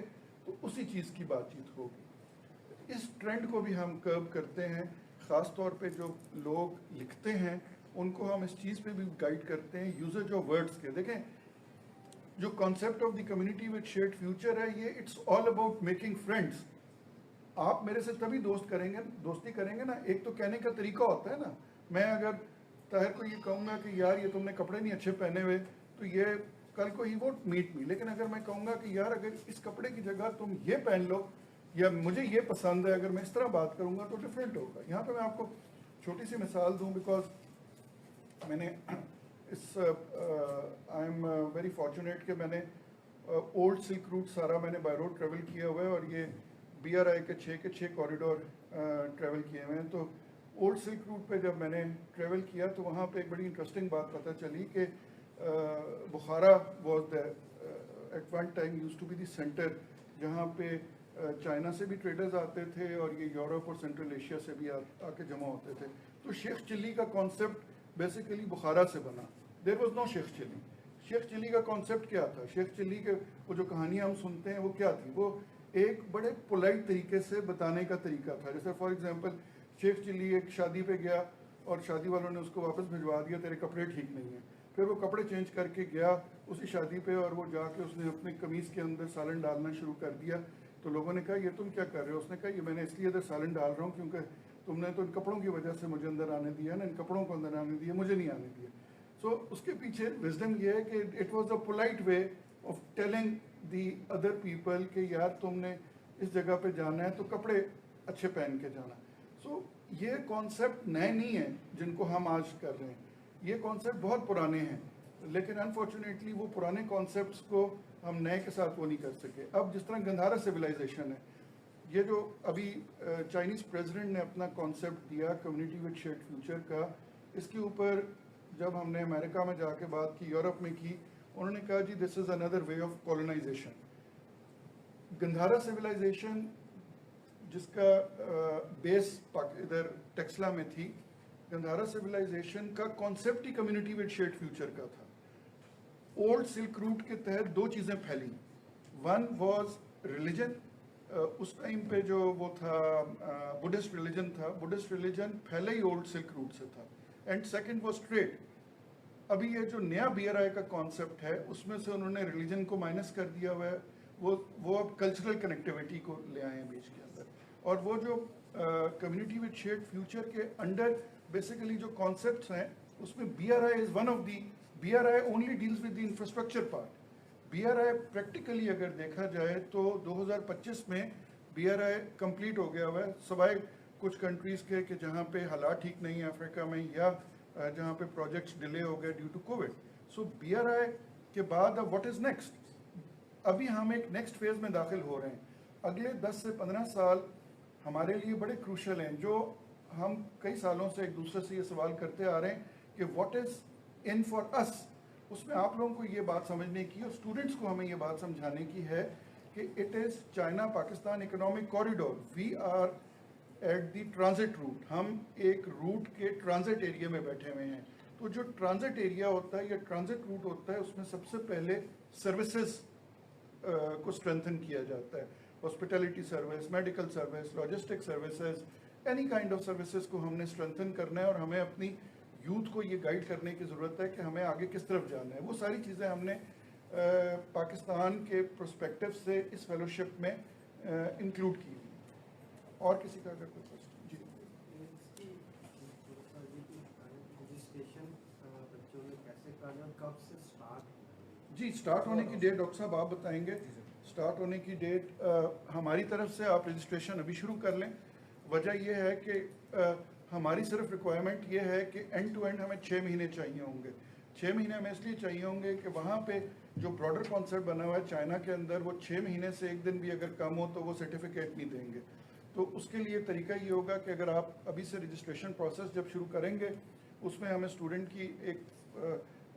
تو اسی چیز کی بات چیت ہوگی. اس ٹرینڈ کو بھی ہم کرب کرتے ہیں, خاص طور پہ جو لوگ لکھتے ہیں ان کو ہم اس چیز پہ بھی گائیڈ کرتے ہیں یوزیج آف ورڈس کے. دیکھیں جو concept of the community with shared future ہے یہ it's all about making friends. آپ میرے سے تبھی دوستی کریں گے نا, ایک تو کہنے کا طریقہ ہوتا ہے نا. میں اگر طاہر کو یہ کہوں گا کہ یار یہ تم نے کپڑے نہیں اچھے پہنے ہوئے تو یہ کل کو ہی وونٹ میٹ می, لیکن اگر میں کہوں گا کہ یار اگر اس کپڑے کی جگہ تم یہ پہن لو یا مجھے یہ پسند ہے, اگر میں اس طرح بات کروں گا تو ڈفرینٹ ہوگا. یہاں پہ میں آپ کو چھوٹی سی مثال دوں بیکاز میں نے اس آئی ایم ویری فارچونیٹ کہ میں نے اولڈ سلک روٹ سارا میں نے بائی روڈ ٹریول کیا ہوا ہے اور یہ BRI کے 6 کوریڈور ٹریول کیے ہوئے ہیں. تو اولڈ سلک روٹ پہ جب میں نے ٹریول کیا تو وہاں پہ ایک بڑی انٹرسٹنگ بات پتہ چلی کہ Bukhara was at one time used to be the centre جہاں پہ چائنا سے بھی ٹریڈرز آتے تھے اور یہ یورپ اور سینٹرل ایشیا سے بھی آ کے جمع ہوتے تھے. تو شیخ چلی کا کانسیپٹ بیسیکلی بخارا سے بنا. دیر واز نو شیخ چلی. شیخ چلی کا کانسیپٹ کیا تھا؟ شیخ چلی کے وہ جو کہانیاں ہم سنتے ہیں وہ کیا تھی, وہ ایک بڑے پولائٹ طریقے سے بتانے کا طریقہ تھا. جیسے فار ایگزامپل شیخ چلی ایک شادی پہ گیا اور شادی والوں نے اس کو واپس بھجوا دیا, تیرے کپڑے ٹھیک نہیں ہیں. پھر وہ کپڑے چینج کر کے گیا اسی شادی پہ اور وہ جا کے اس نے اپنے قمیض کے اندر سالن ڈالنا شروع کر دیا. تو لوگوں نے کہا یہ تم کیا کر رہے ہو؟ اس نے کہا یہ میں نے اس لیے ادھر سالن ڈال رہا ہوں کیونکہ تم نے تو ان کپڑوں کی وجہ سے مجھے اندر آنے دیا نا, ان کپڑوں کو اندر آنے دیا, مجھے نہیں آنے دیا. سو اس کے پیچھے وزڈم یہ ہے کہ it was a polite way of telling the other people کہ یار تم نے اس جگہ پہ جانا ہے تو کپڑے اچھے پہن کے جانا. سو یہ کانسیپٹ نئے نہیں ہیں جن کو ہم آج کر رہے ہیں, یہ کانسیپٹ بہت پرانے ہیں, لیکن انفارچونیٹلی وہ پرانے کانسیپٹس کو ہم نئے کے ساتھ وہ نہیں کر سکے. اب جس طرح گندھارا سویلائزیشن ہے, یہ جو ابھی چائنیز پریزیڈنٹ نے اپنا کانسیپٹ دیا کمیونٹی وتھ شیئرڈ فیوچر کا, اس کے اوپر جب ہم نے امریکہ میں جا کے بات کی, یورپ میں کی, انہوں نے کہا جی دس از اندر وے آف کولونائزیشن. گندھارا سویلائزیشن جس کا بیس ادھر ٹیکسلا میں تھی, گندھارا سویلائزیشن کا concept he community with shared future کا تھا. اولڈ سلک روٹ کے تحت دو چیزیں پھیلی. ون واز ریلیجن, اس ٹائم پہ جو وہ تھا بدھسٹ ریلیجن تھا, بدھسٹ ریلیجن پہلے ہی اولڈ سلک روٹ سے تھا. And second was trade. ابھی یہ جو نیا BRI کا کانسیپٹ ہے اس میں سے انہوں نے ریلیجن کو مائنس کر دیا ہوا ہے, وہ اب کلچرل کنیکٹیوٹی کو لے آئے ہیں بیچ کے اندر. اور وہ جو کمیونٹی وتھ شیئرڈ فیوچر کے انڈر بیسیکلی جو کانسیپٹس ہیں اس میں BRI is one of the, BRI only deals with the infrastructure part. BRI practically اگر دیکھا جائے تو 2025 میں BRI کمپلیٹ ہو گیا ہوا ہے, سوائے کچھ کنٹریز کے کہ جہاں پہ حالات ٹھیک نہیں ہیں افریقہ میں یا جہاں پہ پروجیکٹس ڈیلے ہو گئے due to covid. So BRI کے بعد اب واٹ از نیکسٹ؟ ابھی ہم ایک نیکسٹ فیز میں داخل ہو رہے ہیں. اگلے 10 سے 15 سال ہمارے لیے بڑے کروشل ہیں, جو ہم کئی سالوں سے ایک دوسرے سے یہ سوال کرتے آ رہے ہیں کہ واٹ از ان فار اس. اس میں آپ لوگوں کو یہ بات سمجھنے کی اور اسٹوڈنٹس کو ہمیں یہ بات سمجھانے کی ہے کہ it is China Pakistan economic corridor. We are at the transit route, ہم ایک روٹ کے ٹرانزٹ ایریا میں بیٹھے ہوئے ہیں. تو جو ٹرانزٹ ایریا ہوتا ہے یا ٹرانزٹ روٹ ہوتا ہے اس میں سب سے پہلے سروسز کو اسٹرینتھن کیا جاتا ہے. Hospitality service, medical service, logistic services, any kind of services کو ہم نے اسٹرینتھن کرنا ہے اور ہمیں اپنی یوتھ کو یہ گائیڈ کرنے کی ضرورت ہے کہ ہمیں آگے کس طرف جانا ہے. وہ ساری چیزیں ہم نے پاکستان کے پرسپیکٹو سے اس فیلوشپ میں انکلوڈ کی. اور کسی کا اگر کوئی کوشچن؟ جی رجسٹریشن بچوں نے کیسے کرنا, کب سے اسٹارٹ؟ جی اسٹارٹ ہونے کی ڈیٹ ڈاکٹر صاحب آپ بتائیں گے. اسٹارٹ ہونے کی ڈیٹ ہماری طرف سے آپ رجسٹریشن ابھی شروع کر لیں. وجہ یہ ہے کہ ہماری صرف ریکوائرمنٹ یہ ہے کہ اینڈ ٹو اینڈ ہمیں 6 مہینے چاہیے ہوں گے. 6 مہینے ہمیں اس لیے چاہیے ہوں گے کہ وہاں پہ جو براڈر کانسیپٹ بنا ہوا ہے چائنا کے اندر, وہ 6 مہینے سے ایک دن بھی اگر کم ہو تو وہ سرٹیفکیٹ نہیں دیں گے. تو اس کے لیے طریقہ یہ ہوگا کہ اگر آپ ابھی سے رجسٹریشن پروسیس جب شروع کریں گے اس میں ہمیں اسٹوڈنٹ کی ایک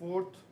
4th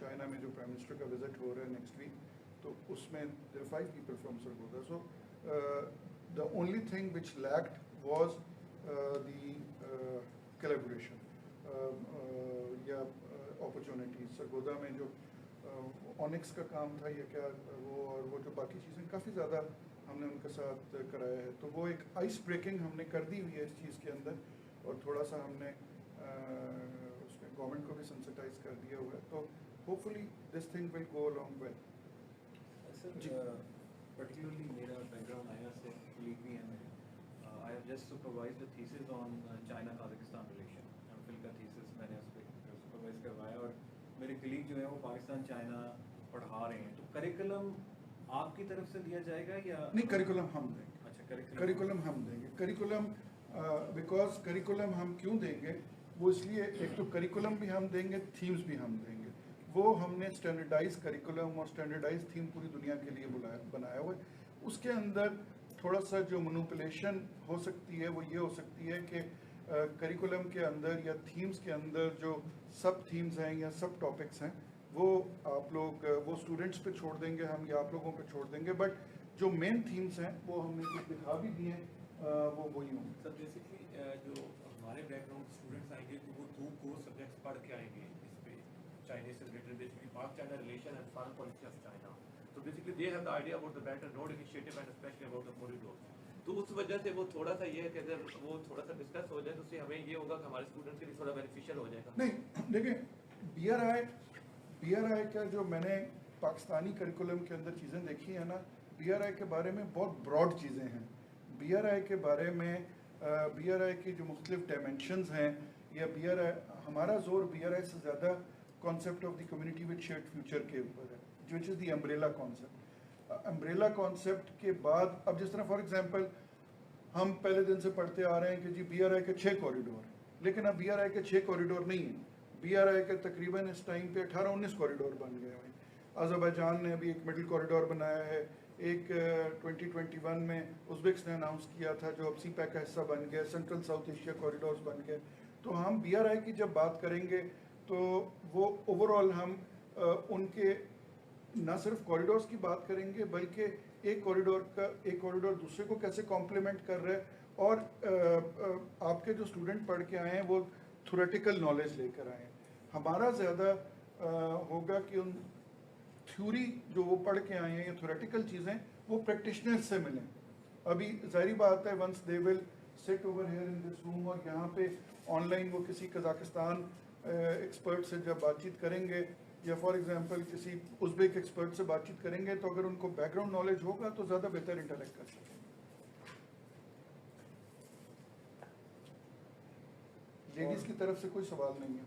چائنا میں جو پرائم منسٹر کا وزٹ ہو رہا ہے نیکسٹ ویک, تو اس میں there are 5 people from Sargodha. So the only thing which lacked was the collaboration یا opportunities. Sargodha میں جو اونکس کا کام تھا یا کیا وہ, اور وہ جو باقی چیزیں کافی زیادہ ہم نے ان کے ساتھ کرایا ہے, تو وہ ایک آئس بریکنگ ہم نے کر دی ہوئی ہے اس چیز کے اندر, اور تھوڑا سا ہم نے اس میں گورنمنٹ کو بھی سینسٹائز کر دیا ہوا ہے, تو hopefully this thing will go along well. Sir particularly میرا بیک گراؤنڈ آیا سے کلیگ بھی ہیں میرے. I have just supervised a thesis on China Kazakhstan relation. MPhil کا تھیسس میں نے اس پہ سپروائز کروایا, اور میرے کلیگ جو ہیں وہ پاکستان چائنا پڑھا رہے ہیں. تو کریکولم آپ کی طرف سے دیا جائے گا یا نہیں, کریکولم ہم دیں گے. اچھا کریکولم ہم دیں گے. کریکولم بیکاز کریکولم ہم کیوں دیں گے, وہ اس لیے ایک تو کریکولم بھی ہم دیں گے, تھیمز بھی ہم دیں گے. وہ ہم نے اسٹینڈرڈائز کریکولم اور اسٹینڈرڈائز تھیم پوری دنیا کے لیے بنایا ہوا ہے. اس کے اندر تھوڑا سا جو مینوپولیشن ہو سکتی ہے وہ یہ ہو سکتی ہے کہ کریکولم کے اندر یا تھیمز کے اندر جو سب تھیمز ہیں یا سب ٹاپکس ہیں وہ آپ لوگ وہ اسٹوڈنٹس پہ چھوڑ دیں گے ہم, یا آپ لوگوں پہ چھوڑ دیں گے, بٹ جو مین تھیمز ہیں وہ ہم نے کچھ دکھا بھی دیے ہیں, وہ وہی ہوں گے. سر بیسکلی جو ہمارے بیک گراؤنڈ اسٹوڈنٹس آئیں گے تو وہ 2 کورس سبجیکٹس پڑھ کے آئیں گے اس پہ, چائنیز سے related basically Pak China relation and foreign policy of China. تو basically they have the idea about the belt and road initiative and especially about the corridor. تو اس وجہ سے وہ تھوڑا سا یہ ہے کہ اگر وہ تھوڑا سا ڈسکس ہو جائے تو اس سے ہمیں یہ ہوگا کہ ہمارے اسٹوڈنٹس کے لیے تھوڑا بینیفیشیل ہو جائے گا. نہیں دیکھیں, بی آر آئی کا جو میں نے پاکستانی کریکولم کے اندر چیزیں دیکھی ہیں نا, بی آر آئی کے بارے میں بہت براڈ چیزیں ہیں. بی آر آئی کے بارے میں بی آر آئی کی جو مختلف ڈائمینشنز ہیں, یا بی آر آئی, ہمارا زور بی آر آئی سے زیادہ concept of the community with shared future کے اوپر ہے, وچ از دی امبریلا کانسیپٹ. امبریلا کانسیپٹ کے بعد اب جس طرح فار ایگزامپل ہم پہلے دن سے پڑھتے آ رہے ہیں کہ جی بی آر آئی کے 6 کوریڈور ہیں, لیکن اب بی آر آئی کے 6 کوریڈور نہیں ہیں. بی آر آئی کے تقریباً اس ٹائم پہ 18-19 کوریڈور بن گئے ہیں. آذربائیجان نے ابھی ایک مڈل کوریڈور بنایا ہے, ایک 2021 میں ازبیکس نے اناؤنس کیا تھا جو اب سی پیک کا حصہ بن گیا, سینٹرل ساؤتھ ایشیا کوریڈورز بن گئے. تو ہم بی آر آئی کی جب بات کریں گے تو وہ اوور آل ہم ان کے نہ صرف کوریڈورز کی بات کریں گے, بلکہ ایک کوریڈور دوسرے کو کیسے کمپلیمنٹ کر رہے ہیں, اور آپ کے جو اسٹوڈنٹ پڑھ کے آئے ہیں وہ تھیوریٹیکل نالج لے کر آئے ہیں. ہمارا زیادہ ہوگا کہ ان تھیوری جو وہ پڑھ کے آئے ہیں یا تھیوریٹیکل چیزیں وہ پریکٹیشنر سے ملیں. ابھی ظاہری بات ہے ونس دے ول سٹ اوور ہیئر ان دس روم, اور یہاں پہ آن لائن وہ کسی قزاقستان ایکسپرٹ سے جب بات چیت کریں گے یا فار ایگزامپل کسی ازبیک ایکسپرٹ سے بات چیت کریں گے, تو اگر ان کو بیک گراؤنڈ نالج ہوگا تو زیادہ بہتر انٹریکٹ کر سکیں گے. لیڈیز کی طرف سے کوئی سوال نہیں ہے.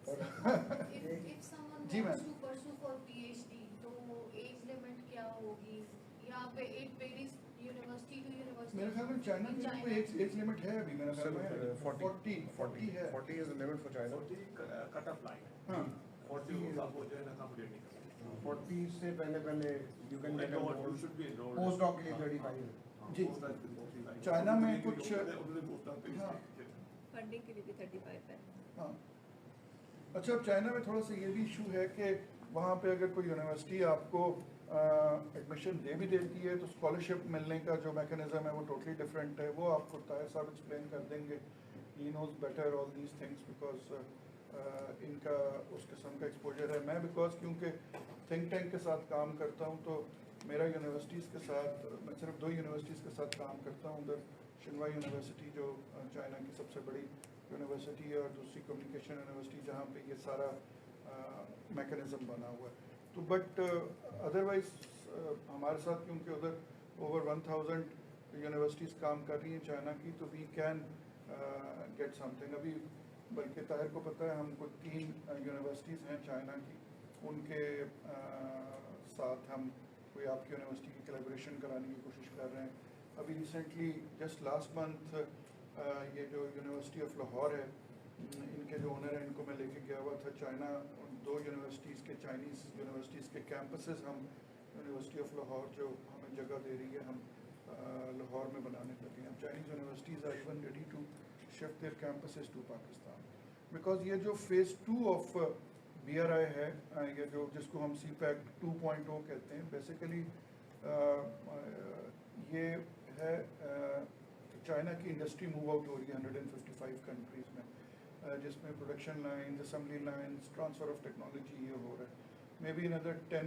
If someone جی wants ma'am, to pursue for PhD, تو ایج لمٹ کیا ہوگی یہاں پہ؟ It varies university to university. میرے خیال میں چائنا میں کوئی ایج لمٹ ہے ابھی, میرا خیال میں 40 ہے. 40 is the limit for China. 40 cut off line ہے. ہاں 40 آپ ہو جائے نا اکاموڈیٹ نہیں کر سکتے. 40 سے پہلے you can get You should be enrolled. post doc کے لیے 35. جی, چائنا میں کچھ ہاں فنڈنگ کے لیے بھی 35 ہے. ہاں. اچھا, اب چائنا میں تھوڑا سا یہ بھی ایشو ہے کہ وہاں پہ اگر کوئی یونیورسٹی آپ کو ایڈمیشن دے بھی دیتی ہے تو اسکالرشپ ملنے کا جو میکانزم ہے وہ ٹوٹلی ڈفرینٹ ہے. وہ آپ کو طاہر صاحب ایکسپلین کر دیں گے. He knows better all these things because ان کا اس قسم کا ایکسپوجر ہے. میں بیکاز کیونکہ تھنک ٹینک کے ساتھ کام کرتا ہوں تو میرا یونیورسٹیز کے ساتھ, میں صرف 2 یونیورسٹیز کے ساتھ کام کرتا ہوں. ادھر شنوا یونیورسٹی جو چائنا کی سب سے بڑی یونیورسٹی ہے, اور دوسری کمیونیکیشن یونیورسٹی جہاں پہ یہ سارا میکانزم بنا ہوا ہے. تو بٹ ادروائز ہمارے ساتھ کیونکہ ادھر اوور 1000 یونیورسٹیز کام کر رہی ہیں چائنا کی, تو we can get something. ابھی بلکہ طاہر کو پتہ ہے ہم کو 3 یونیورسٹیز ہیں چائنا کی, ان کے ساتھ ہم کوئی آپ کی یونیورسٹی کی کولیبریشن کرانے کی کوشش کر رہے ہیں. ابھی ریسنٹلی جسٹ لاسٹ منتھ یہ جو یونیورسٹی آف لاہور ہے, ان کے جو اونر ہیں ان کو میں لے کے گیا ہوا تھا چائنا. 2 یونیورسٹیز کے چائنیز یونیورسٹیز کے کیمپسز ہم یونیورسٹی آف لاہور جو ہمیں جگہ دے رہی ہے ہم لاہور میں بنانے لگے ہیں. Chinese universities are even ready to shift their campuses to Pakistan, because یہ جو فیز 2 آف BRI ہے یہ جو جس کو ہم CPAC 2.0 کہتے ہیں. بیسیکلی یہ ہے چائنا کی انڈسٹری موو آؤٹ ہو رہی ہے 155 کنٹریز میں, جس میں production lines, assembly lines, transfer of technology یہ ہو رہا ہے. Maybe in other 10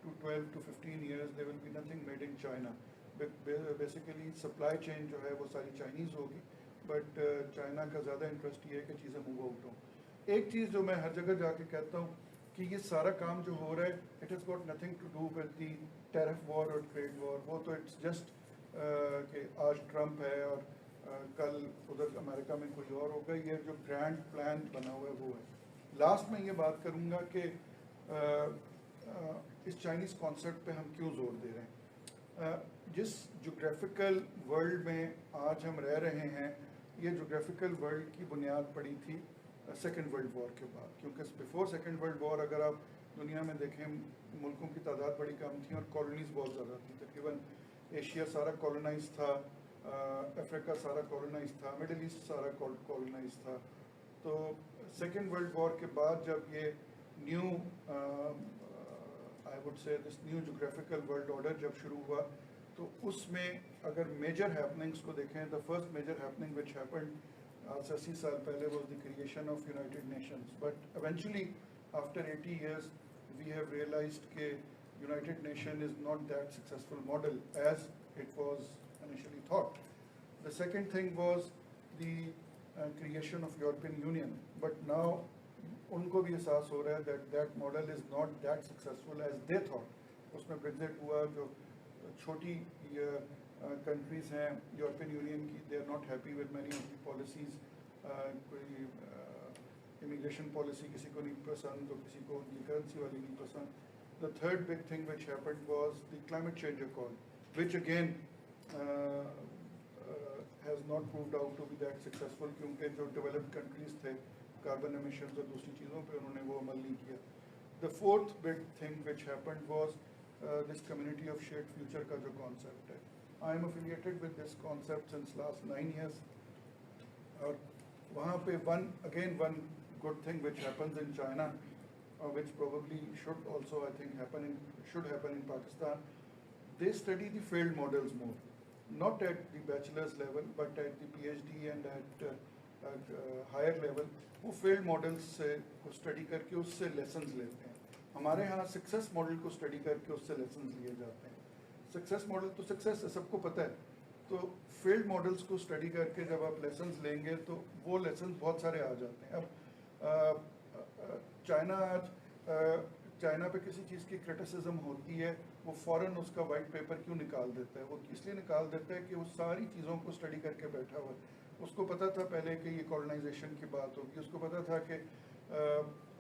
to 12 to 15 years there will be nothing made in China. Basically supply chain جو ہے وہ ساری چائنیز ہوگی, بٹ چائنا کا زیادہ انٹرسٹ یہ ہے کہ چیزیں موو آؤٹ ہوں. ایک چیز جو میں ہر جگہ جا کے کہتا ہوں کہ یہ سارا کام جو ہو رہا ہے it has got nothing to do with the tariff war اور ٹریڈ وار. وہ تو اٹس جسٹ کہ آج ٹرمپ ہے اور کل ادھر امریکہ میں کوئی اور ہوگا. یہ جو گرینڈ پلان بنا ہوا ہے وہ ہے. لاسٹ میں یہ بات کروں گا کہ اس چائنیز کانسیپٹ پہ ہم کیوں زور دے رہے ہیں. جس جغرافیکل ورلڈ میں آج ہم رہ رہے ہیں, یہ جغرافیکل ورلڈ کی بنیاد پڑی تھی سیکنڈ ورلڈ وار کے بعد, کیونکہ بیفور سیکنڈ ورلڈ وار اگر آپ دنیا میں دیکھیں ملکوں کی تعداد بڑی کم تھی اور کالونیز بہت زیادہ تھیں. تقریباً ایشیا سارا کالونائز تھا, افریقہ سارا کالونائز تھا, مڈل ایسٹ سارا کالونائز تھا. تو سیکنڈ ورلڈ وار کے بعد جب یہ new I would say this new geographical world order جب شروع ہوا, تو اس میں اگر میجر ہیپننگس کو دیکھیں, the first major happening which happened آج سے 80 سال پہلے was the creation of United Nations. But eventually after 80 years we have realised کہ United Nation is not that successful model as it was initially thought. The second thing was the creation of European Union, but now ان کو بھی احساس ہو رہا ہے that model is not that successful as they thought. اس میں Brexit ہوا, جو چھوٹی countries ہیں یورپین یونین کی, they are not happy with many of the policies. کوئی امیگریشن پالیسی کسی کو نہیں پسند, تو کسی کو ان کی کرنسی والی نہیں پسند. The third big thing which happened was the climate change accord, which again has not proved out to be that successful, کیونکہ جو ڈیولپڈ کنٹریز تھے کاربن ایمیشنز اور دوسری چیزوں پہ انہوں نے وہ عمل نہیں کیا. The fourth big thing which happened was this community of shared future کا جو concept ہے. I am affiliated with this concept since last 9 years. اور وہاں پہ one good thing which happens in China, which probably should also I think should happen in Pakistan. They study the failed models more, not at the bachelor's level but at the PhD and at higher level. وہ field models کو study کر کے اس سے lessons لیتے ہیں. ہمارے ہاں success model کو اسٹڈی کر کے اس سے لیسنز لیے جاتے ہیں. سکسیس ماڈل تو سکسیس ہے, سب کو پتہ ہے. تو فیلڈ ماڈلس کو اسٹڈی کر کے جب آپ لیسنز لیں گے تو وہ لیسنز بہت سارے آ جاتے ہیں. اب چائنا پہ کسی چیز کی کرٹیسزم ہوتی ہے, وہ فوراً اس کا وائٹ پیپر کیوں نکال دیتا ہے؟ وہ اس لیے نکال دیتا ہے کہ وہ ساری چیزوں کو اسٹڈی کر کے بیٹھا ہوا ہے. اس کو پتہ تھا پہلے کہ یہ کالونائزیشن کی بات ہوگی, اس کو پتہ تھا کہ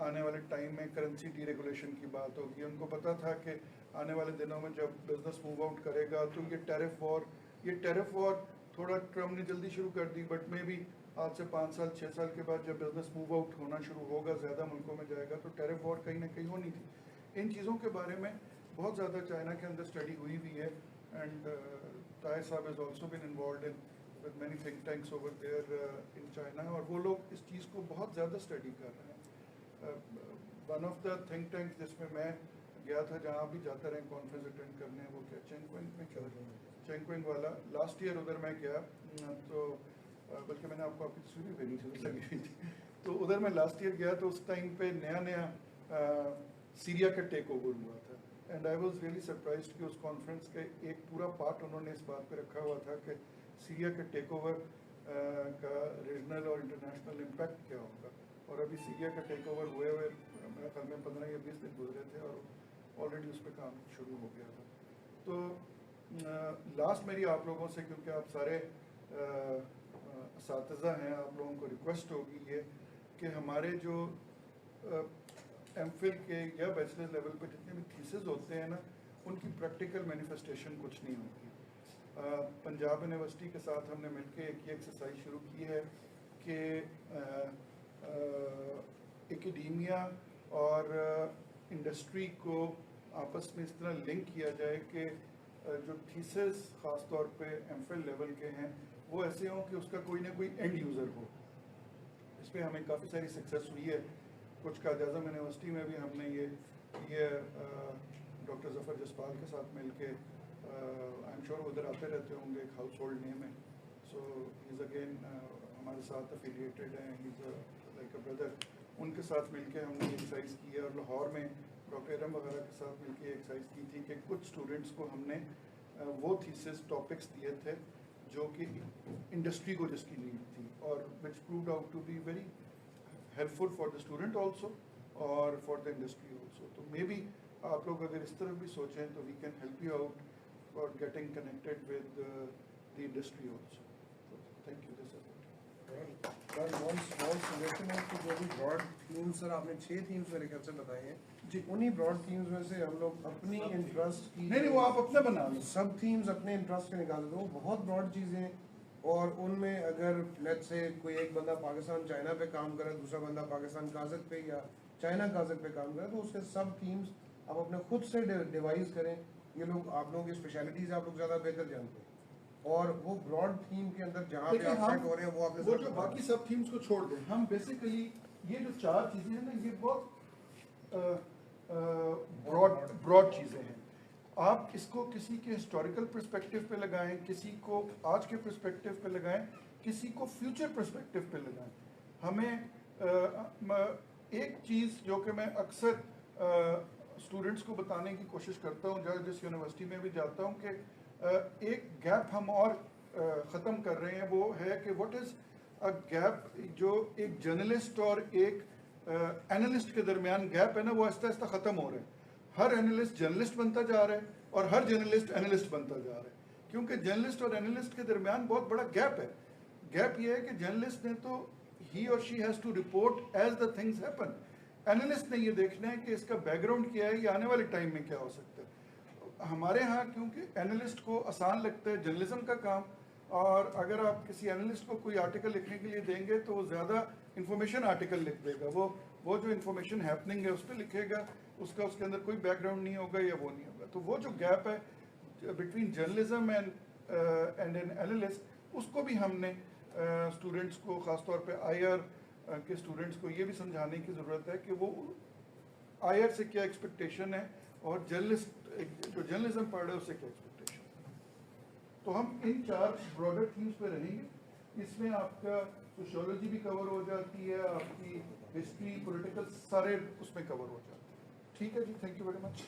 آنے والے ٹائم میں کرنسی ڈی ریگولیشن کی بات ہوگی, ان کو پتہ تھا کہ آنے والے دنوں میں جب بزنس موو آؤٹ کرے گا تو یہ ٹیرف وار تھوڑا ٹرمپ نے جلدی شروع کر دی, بٹ میں بھی آج سے 5 سال 6 سال کے بعد جب بزنس موو آؤٹ ہونا شروع ہوگا, زیادہ ملکوں میں جائے گا, تو ٹیرف وار کہیں نہ کہیں ہونی تھی. ان چیزوں کے بارے میں بہت زیادہ چائنا کے اندر اسٹڈی ہوئی بھی ہے. اینڈ طاہر صاحب has also been involved in with many think tanks over there in China, اور وہ لوگ اس چیز کو بہت زیادہ اسٹڈی کر رہے ہیں. One of the think tanks جس میں میں گیا تھا, جہاں بھی جاتے رہے کانفرنس اٹینڈ کرنے, وہ کیا چینگوئنگ میں چل رہا ہے, چینگوئنگ والا. لاسٹ ایئر ادھر میں گیا, تو بلکہ میں نے آپ کو آپ کی تصویر بھی بھیجی تھی, لگی ہوئی تھی. تو ادھر میں لاسٹ ایئر گیا تو اس ٹائم پہ نیا سیریا کا ٹیک اوور ہوا تھا. And I was really surprised کہ اس کانفرنس کے ایک پورا پارٹ انہوں نے اس بات پہ رکھا ہوا تھا کہ سیریا کے ٹیک اوور کا ریجنل اور انٹرنیشنل امپیکٹ کیا ہوگا. اور ابھی سیریا کا ٹیک اوور ہوئے میرے خیال میں 15 یا 20 دن گزرے تھے اور آلریڈی اس پہ کام شروع ہو گیا تھا. تو لاسٹ میری آپ لوگوں سے, کیونکہ آپ سارے اساتذہ ہیں, آپ لوگوں کو ریکویسٹ ہوگی یہ کہ ہمارے جو ایم فل کے یا بیچلر لیول پہ جتنے بھی تھیسز ہوتے ہیں نا, ان کی پریکٹیکل مینیفیسٹیشن کچھ نہیں ہوتی. پنجاب یونیورسٹی کے ساتھ ہم نے مل کے ایک یہ ایکسرسائز شروع کی ہے کہ ایکیڈیمیا اور انڈسٹری کو آپس میں اس طرح لنک کیا جائے کہ جو تھیسز خاص طور پہ ایم فل لیول کے ہیں وہ ایسے ہوں کہ اس کا کوئی نہ کوئی اینڈ یوزر ہو. اس پہ ہمیں کافی ساری سکسیس ہوئی ہے. کچھ کا جائزہ یونیورسٹی میں بھی ہم نے یہ ڈاکٹر ظفر جسپال کے ساتھ مل کے آئی ایم شیور ادھر آتے رہتے ہوں گے, ایک ہاؤس ہولڈ نیم ہے, سو ہیز اگین ہمارے ساتھ افیلیٹیڈ ہیں, ہیز لائک اے بردر. ان کے ساتھ مل کے ہم نے ایکسرسائز کی ہے, اور لاہور میں ڈاکٹر ارم وغیرہ کے ساتھ مل کے ایکسرسائز کی تھی کہ کچھ اسٹوڈنٹس کو ہم نے وہ تھیسس ٹاپکس دیے تھے جو کہ انڈسٹری کو جس کی نیڈ تھی, اور which proved out to be very helpful for the student also اور فار دا انڈسٹری آلسو. تو مے بی آپ لوگ اگر اس طرح بھی سوچیں تو we can help you out for getting connected with the industry also. Thank you. This جو بھی براڈ تھیمس سر آپ نے 6 تھیمس میرے خیال سے بتائے ہیں جی, انہی براڈ تھیمس میں سے ہم لوگ اپنی انٹرسٹ کی نہیں وہ آپ اپنے بنا لیں, سب تھیمز اپنے انٹرسٹ کے نکال دیتے ہیں. وہ بہت براڈ چیزیں, اور ان میں اگر لیٹ سے کوئی ایک بندہ پاکستان چائنا پہ کام کرے, دوسرا بندہ پاکستان کازک پہ یا چائنا کازک پہ کام کرے, تو اس کے سب تھیمز آپ اپنے خود سے ڈیوائز کریں. یہ لوگ آپ لوگوں کی اسپیشلٹیز آپ لوگ زیادہ بہتر جانتے ہیں, اور وہ براڈ تھیم کے اندر جہاں پہ آپ سیٹ ہو رہے ہیں وہ آپ نے وہ جو باقی سب تھیمس کو چھوڑ دیں. ہم بیسیکلی یہ جو 4 چیزیں ہیں نا, یہ بہت براڈ چیزیں ہیں. آپ اس کو کسی کے ہسٹوریکل پرسپیکٹو پہ لگائیں, کسی کو آج کے پرسپیکٹو پہ لگائیں, کسی کو فیوچر پرسپیکٹو پہ لگائیں. ہمیں ایک چیز جو کہ میں اکثر اسٹوڈنٹس کو بتانے کی کوشش کرتا ہوں جس یونیورسٹی میں بھی جاتا ہوں, کہ ایک گیپ ہم اور ختم کر رہے ہیں. وہ ہے کہ واٹ از اے گیپ جو ایک جرنلسٹ اور ایک اینالسٹ کے درمیان گیپ ہے نا, وہ آہستہ آہستہ ختم ہو رہے ہیں. ہر اینالسٹ جرنلسٹ بنتا جا رہا ہے اور ہر جرنلسٹ اینالسٹ بنتا جا رہا ہے, کیونکہ جرنلسٹ اور اینالسٹ کے درمیان بہت بڑا گیپ ہے. گیپ یہ ہے کہ جرنلسٹ نے تو ہی اور she has to report as the things happen. Analyst نے یہ دیکھنا ہے کہ اس کا بیک گراؤنڈ کیا ہے, یہ آنے والے ٹائم میں کیا ہو سکتا ہے. ہمارے ہاں کیونکہ اینالسٹ کو آسان لگتا ہے جرنلزم کا کام, اور اگر آپ کسی اینالسٹ کو کوئی آرٹیکل لکھنے کے لیے دیں گے تو وہ زیادہ انفارمیشن آرٹیکل لکھ دے گا. وہ جو انفارمیشن ہیپننگ ہے اس پہ لکھے گا, اس کے اندر کوئی بیک گراؤنڈ نہیں ہوگا یا وہ نہیں ہوگا. تو وہ جو گیپ ہے between journalism and an analyst, اس کو بھی ہم نے اسٹوڈنٹس کو, خاص طور پہ آئی آر کے اسٹوڈنٹس کو یہ بھی سمجھانے کی ضرورت ہے کہ وہ آئی آر سے کیا ایکسپیکٹیشن ہے اور جو جرنلزم پڑھ رہا ہے اس سے کیا ایکسپیکٹیشن ہے. تو ہم ان 4 براڈر تھیمس پہ رہیں گے. اس میں آپ کا سوشیولوجی بھی کور ہو جاتی ہے, آپ کی ہسٹری, پولیٹیکل, سارے اس میں کور ہو جاتے ہیں. ٹھیک ہے جی, تھینک یو ویری مچ.